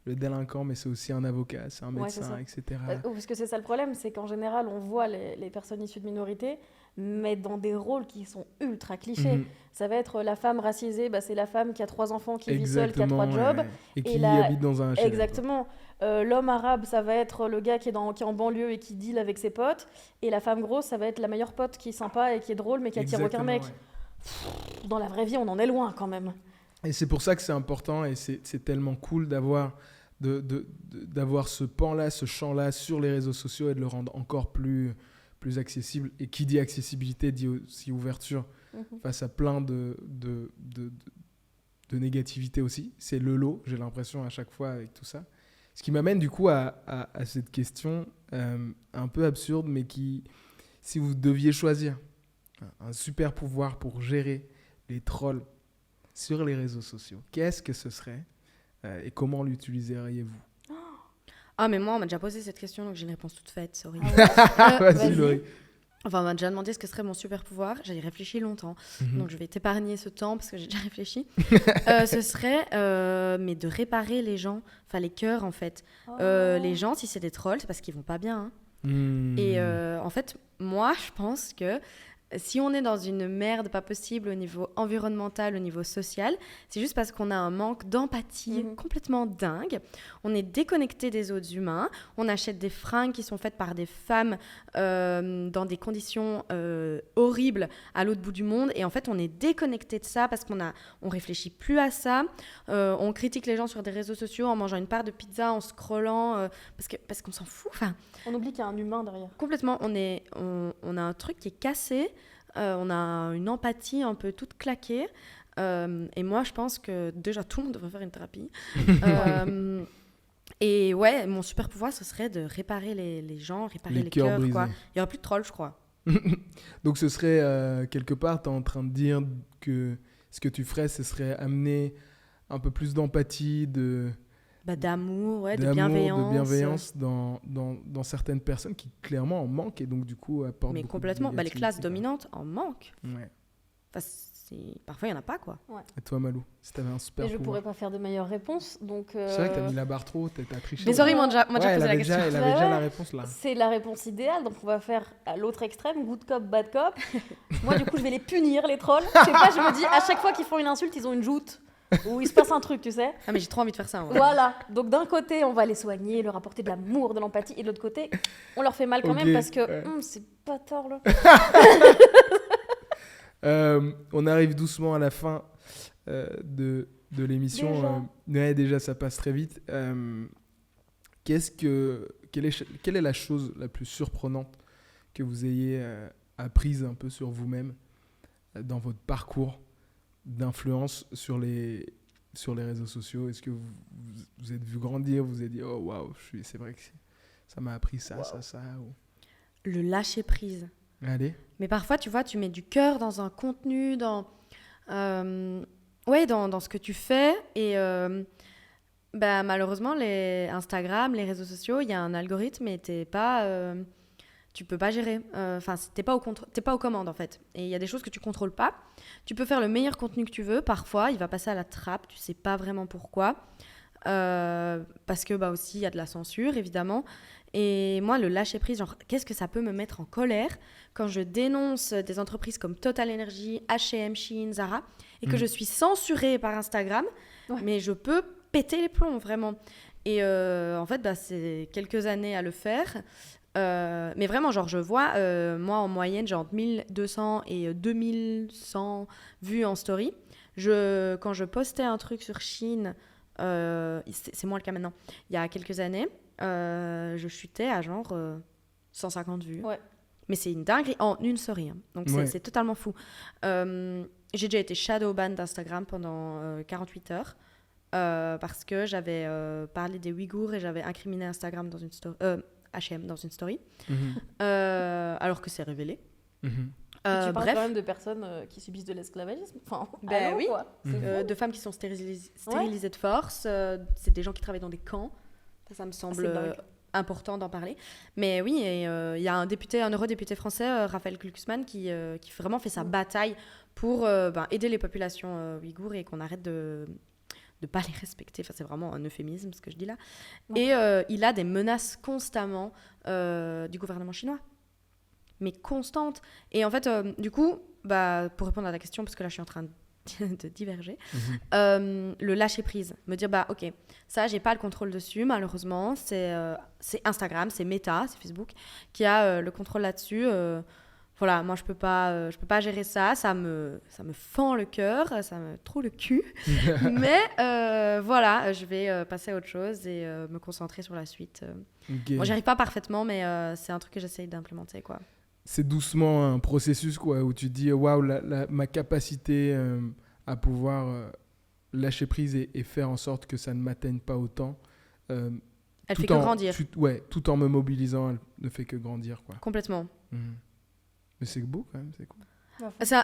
le délinquant, mais c'est aussi un avocat, c'est un médecin, etc. Parce que c'est ça le problème, c'est qu'en général, on voit les personnes issues de minorités, mais dans des rôles qui sont ultra clichés. Ça va être la femme racisée, c'est la femme qui a 3 enfants, qui vit seule, qui a 3 jobs. Et qui habite dans un HLM. Exactement. L'homme arabe, ça va être le gars qui est en banlieue et qui deal avec ses potes. Et la femme grosse, ça va être la meilleure pote qui est sympa et qui est drôle, mais qui attire aucun mec. Ouais. Dans la vraie vie, on en est loin quand même. Et c'est pour ça que c'est important et c'est tellement cool d'avoir ce pan-là, ce champ-là sur les réseaux sociaux et de le rendre encore plus accessible. Et qui dit accessibilité dit aussi ouverture face à plein de négativité aussi. C'est le lot, j'ai l'impression, à chaque fois avec tout ça. Ce qui m'amène du coup à cette question un peu absurde, mais qui, si vous deviez choisir un super pouvoir pour gérer les trolls sur les réseaux sociaux, qu'est-ce que ce serait et comment l'utiliseriez-vous? Ah, mais moi, on m'a déjà posé cette question, donc j'ai une réponse toute faite, sorry. Vas-y, Laurie. Enfin, on m'a déjà demandé ce que serait mon super pouvoir. J'ai réfléchi longtemps, donc je vais t'épargner ce temps parce que j'ai déjà réfléchi. Ce serait mais de réparer les gens, enfin les cœurs en fait. Les gens, si c'est des trolls, c'est parce qu'ils vont pas bien. Et en fait, moi, je pense que si on est dans une merde pas possible au niveau environnemental, au niveau social, c'est juste parce qu'on a un manque d'empathie complètement dingue. On est déconnecté des autres humains. On achète des fringues qui sont faites par des femmes dans des conditions horribles à l'autre bout du monde. Et en fait, on est déconnecté de ça parce on réfléchit plus à ça. On critique les gens sur des réseaux sociaux en mangeant une part de pizza, en scrollant, parce qu'on s'en fout. Enfin, on oublie qu'il y a un humain derrière. Complètement. On a un truc qui est cassé. On a une empathie un peu toute claquée. Et moi, je pense que déjà, tout le monde devrait faire une thérapie. Et ouais, mon super pouvoir, ce serait de réparer les gens, réparer les cœurs. Quoi. Il n'y aura plus de trolls, je crois. Donc, ce serait, quelque part, tu es en train de dire que ce que tu ferais, ce serait amener un peu plus d'empathie, d'amour, de bienveillance dans certaines personnes qui clairement en manquent et donc du coup apportent mais beaucoup complètement, les classes dominantes en manquent. Ouais. Enfin, parfois il n'y en a pas quoi. Ouais. Et toi Malou, si tu avais un super pouvoir. Je pourrais pas faire de meilleure réponse donc C'est vrai que tu as mis la barre trop, tu as triché. Mais sorry, moi déjà posé la question. Elle avait déjà la réponse là. C'est la réponse idéale, donc on va faire à l'autre extrême, good cop, bad cop. Moi du coup je vais les punir les trolls. Je sais pas, je me dis à chaque fois qu'ils font une insulte, ils ont une joute. Où il se passe un truc, tu sais. Ah mais j'ai trop envie de faire ça. Ouais. Voilà. Donc d'un côté, on va les soigner, leur apporter de l'amour, de l'empathie, et de l'autre côté, on leur fait mal quand même parce que c'est pas tort là. On arrive doucement à la fin de l'émission. Déjà, ça passe très vite. Quelle est la chose la plus surprenante que vous ayez apprise un peu sur vous-même dans votre parcours d'influence sur les réseaux sociaux? Est-ce que vous êtes vu grandir, vous êtes dit oh waouh, c'est vrai que ça m'a appris ça, ça ou... Le lâcher prise. Allez. Mais parfois, tu vois, tu mets du cœur dans un contenu, dans ce que tu fais et malheureusement Instagram, les réseaux sociaux, il y a un algorithme et tu peux pas gérer. Enfin, t'es pas aux commandes en fait. Et il y a des choses que tu contrôles pas. Tu peux faire le meilleur contenu que tu veux. Parfois, il va passer à la trappe. Tu sais pas vraiment pourquoi. Parce que aussi il y a de la censure évidemment. Et moi, le lâcher prise, genre qu'est-ce que ça peut me mettre en colère quand je dénonce des entreprises comme Total Energy, H&M, Shein, Zara, et que je suis censurée par Instagram, mais je peux péter les plombs vraiment. Et en fait, c'est quelques années à le faire. Mais vraiment, genre, je vois, moi, en moyenne, j'ai entre 1200 et 2100 vues en story. Quand je postais un truc sur Shein, c'est moins le cas maintenant, il y a quelques années, je chutais à genre 150 vues. Ouais. Mais c'est une dinguerie en une story. Hein. Donc, c'est totalement fou. J'ai déjà été shadow ban d'Instagram pendant 48 heures. Parce que j'avais parlé des Ouïghours et j'avais incriminé Instagram dans une story. H&M dans une story, alors que c'est révélé. Tu parles Bref, quand même de personnes qui subissent de l'esclavagisme. Enfin, Ben allô, oui. quoi. C'est fou. de femmes qui sont stérilisées de force, c'est des gens qui travaillent dans des camps. Ça me semble C'est dingue. important d'en parler. Mais oui, et il y a un eurodéputé français, Raphaël Glucksmann, qui vraiment fait sa bataille pour aider les populations ouïghours et qu'on arrête de ne pas les respecter. Enfin, c'est vraiment un euphémisme, ce que je dis là. Ouais. Et il a des menaces constamment du gouvernement chinois. Mais constantes. Et en fait, du coup, pour répondre à ta question, parce que là, je suis en train de diverger, le lâcher prise, me dire ok, ça j'ai pas le contrôle dessus malheureusement, c'est Instagram, c'est Meta, c'est Facebook qui a le contrôle là-dessus. Voilà, moi je peux pas gérer ça, ça me fend le cœur, ça me troue le cul, mais voilà, je vais passer à autre chose et me concentrer sur la suite. Ok. Moi j'y arrive pas parfaitement, mais c'est un truc que j'essaye d'implémenter, quoi. C'est doucement un processus quoi, où tu te dis waouh, ma capacité à pouvoir lâcher prise et faire en sorte que ça ne m'atteigne pas autant. Elle tout fait que grandir. Tout en me mobilisant, elle ne fait que grandir. Quoi. Complètement. Mais c'est beau quand même, c'est cool.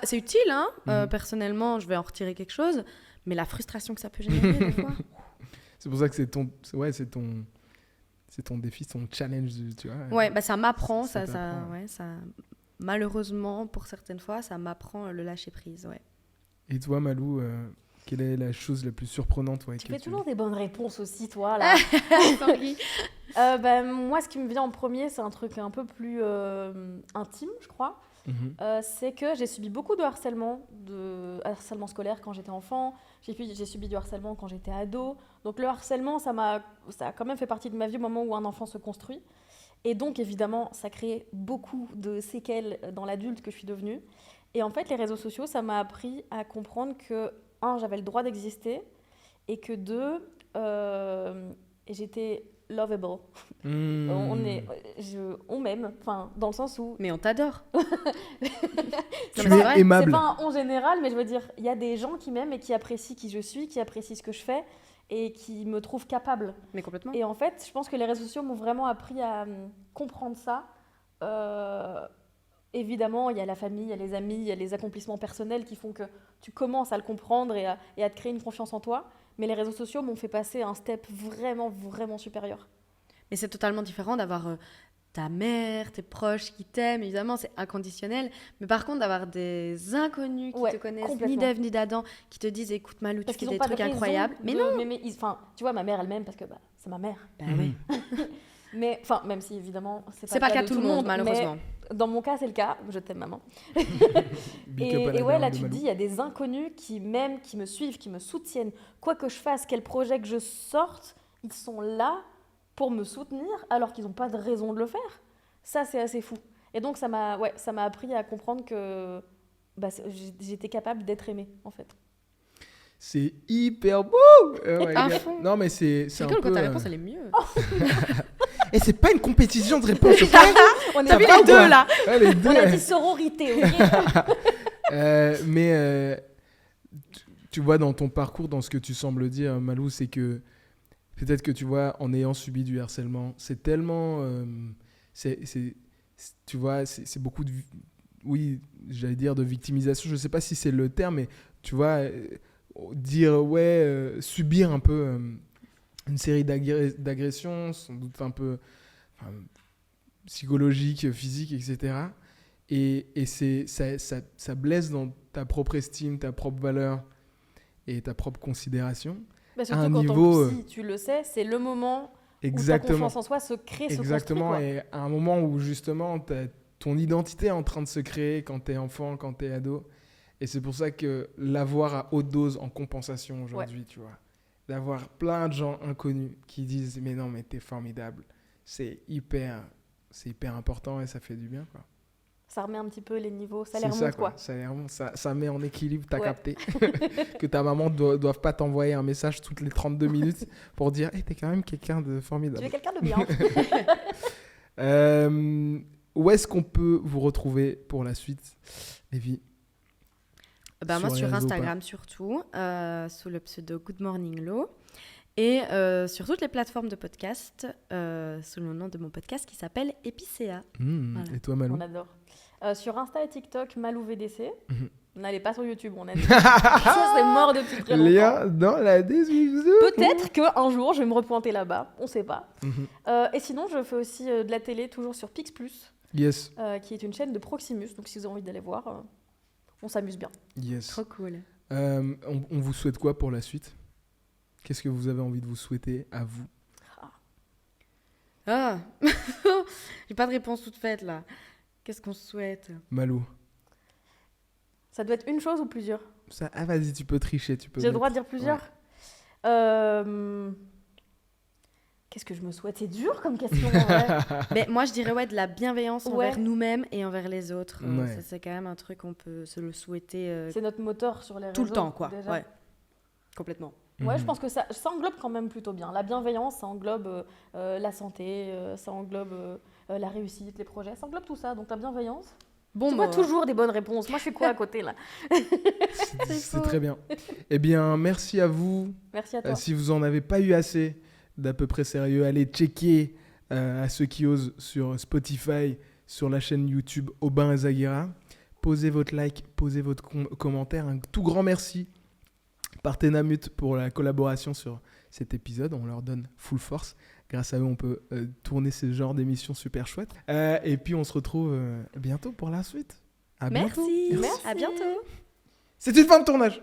C'est utile, hein. Personnellement, je vais en retirer quelque chose, mais la frustration que ça peut générer, des fois. C'est pour ça que c'est ton défi, ton challenge, tu vois. Ouais, ça m'apprend, ça ça, t'apprend, malheureusement, pour certaines fois, ça m'apprend le lâcher prise, ouais. Et toi, Malou, quelle est la chose la plus surprenante Tu fais toujours des bonnes réponses aussi, toi, là. Moi, ce qui me vient en premier, c'est un truc un peu plus intime, je crois. C'est que j'ai subi beaucoup de harcèlement scolaire quand j'étais enfant. J'ai subi du harcèlement quand j'étais ado. Donc le harcèlement, ça a quand même fait partie de ma vie au moment où un enfant se construit. Et donc, évidemment, ça crée beaucoup de séquelles dans l'adulte que je suis devenue. Et en fait, les réseaux sociaux, ça m'a appris à comprendre que, j'avais le droit d'exister, et que j'étais lovable. On m'aime, enfin, dans le sens où... Mais on t'adore. Tu es aimable. C'est pas un on général, mais je veux dire, il y a des gens qui m'aiment et qui apprécient qui je suis, qui apprécient ce que je fais et qui me trouvent capable. Mais complètement. Et en fait, je pense que les réseaux sociaux m'ont vraiment appris à comprendre ça. Évidemment, il y a la famille, il y a les amis, il y a les accomplissements personnels qui font que tu commences à le comprendre et à te créer une confiance en toi. Mais les réseaux sociaux m'ont fait passer un step vraiment, vraiment supérieur. Mais c'est totalement différent d'avoir ta mère, tes proches qui t'aiment. Évidemment, c'est inconditionnel. Mais par contre, d'avoir des inconnus qui te connaissent ni d'Ève ni d'Adam, qui te disent « Écoute, Malou, tu fais des trucs incroyables. » Mais non. Tu vois, ma mère, elle m'aime parce que c'est ma mère. Oui. Mais, même si, évidemment, c'est pas le cas de tout le monde, malheureusement. Dans mon cas, c'est le cas. Je t'aime, maman. Et ouais, là, tu te dis, il y a des inconnus qui m'aiment, qui me suivent, qui me soutiennent. Quoi que je fasse, quel projet que je sorte, ils sont là pour me soutenir alors qu'ils n'ont pas de raison de le faire. Ça, c'est assez fou. Et donc, ça m'a appris à comprendre que j'étais capable d'être aimée, en fait. C'est hyper beau. Non, mais c'est un peu... quand ta réponse, elle est mieux. Et c'est pas une compétition de réponse. On a vu les deux, là. Ouais, les deux. On a dit sororité, ok. Mais tu vois, dans ton parcours, dans ce que tu sembles dire, Malou, c'est que peut-être que tu vois, en ayant subi du harcèlement, c'est tellement... tu vois, c'est beaucoup de... Oui, j'allais dire de victimisation. Je sais pas si c'est le terme, mais tu vois, subir un peu une série d'agressions, sans doute un peu psychologiques, physiques, etc. Et ça blesse dans ta propre estime, ta propre valeur et ta propre considération. Surtout à un quand niveau, en psy, tu le sais, c'est le moment exactement. où ta confiance en soi se crée, se construit. Exactement, et à un moment où justement ton identité est en train de se créer quand t'es enfant, quand t'es ado. Et c'est pour ça que l'avoir à haute dose en compensation aujourd'hui, tu vois, d'avoir plein de gens inconnus qui disent « Mais non, mais t'es formidable », c'est hyper important et ça fait du bien, quoi. Ça remet un petit peu les niveaux, ça les remonte, quoi. Ça les remonte, ça met en équilibre, t'as capté. Que ta maman ne doive pas t'envoyer un message toutes les 32 minutes pour dire « Hey, t'es quand même quelqu'un de formidable ». Tu es quelqu'un de bien. Où est-ce qu'on peut vous retrouver pour la suite, Evie? Moi, sur Instagram surtout, sous le pseudo Good Morning Lo. Et sur toutes les plateformes de podcast, sous le nom de mon podcast qui s'appelle Epicéa. Voilà. Et toi, Malou? On adore. Sur Insta et TikTok, MalouVDC. Mhm. N'allez pas sur YouTube, on a dit. Ça, c'est mort depuis très longtemps. Lien dans la description. Peut-être qu'un jour, je vais me repointer là-bas, on sait pas. Mhm. Et sinon, je fais aussi de la télé, toujours sur Pix Plus, Yes, qui est une chaîne de Proximus. Donc, si vous avez envie d'aller voir, on s'amuse bien. yes. Trop cool. On vous souhaite quoi pour la suite? Qu'est-ce que vous avez envie de vous souhaiter à vous? Ah J'ai pas de réponse toute faite là. Qu'est-ce qu'on se souhaite? Malou. Ça doit être une chose ou plusieurs? Ça, ah, vas-y, tu peux tricher. Tu peux J'ai le droit mettre- de dire plusieurs? Qu'est-ce que je me souhaite? C'est dur comme question, en vrai. Mais moi, je dirais de la bienveillance envers Ouais. nous-mêmes et envers les autres. Ouais. Ça, c'est quand même un truc qu'on peut se le souhaiter C'est notre moteur sur les réseaux. tout le temps, quoi. déjà. Ouais. Complètement. Ouais, je Mhm. pense que ça englobe quand même plutôt bien. La bienveillance, ça englobe la santé, ça englobe la réussite, les projets, ça englobe tout ça. Donc la bienveillance. Bon, Tu vois toujours des bonnes réponses. Moi, je fais quoi à côté là? C'est très bien. Eh bien, merci à vous. Merci à toi. Si vous en avez pas eu assez d'à peu près sérieux, allez checker à ceux qui osent sur Spotify, sur la chaîne YouTube Aubin et Zaguira. Posez votre like, posez votre commentaire. Un tout grand merci Partenamut pour la collaboration sur cet épisode. On leur donne full force. Grâce à eux, on peut tourner ce genre d'émissions super chouettes. Et puis, on se retrouve bientôt pour la suite. À bientôt. Merci. À bientôt. C'est une fin de tournage.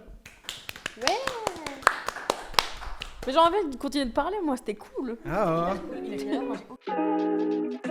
Mais j'ai envie de continuer de parler, moi, c'était cool. Ah. Il est quelle heure, moi, j'ai-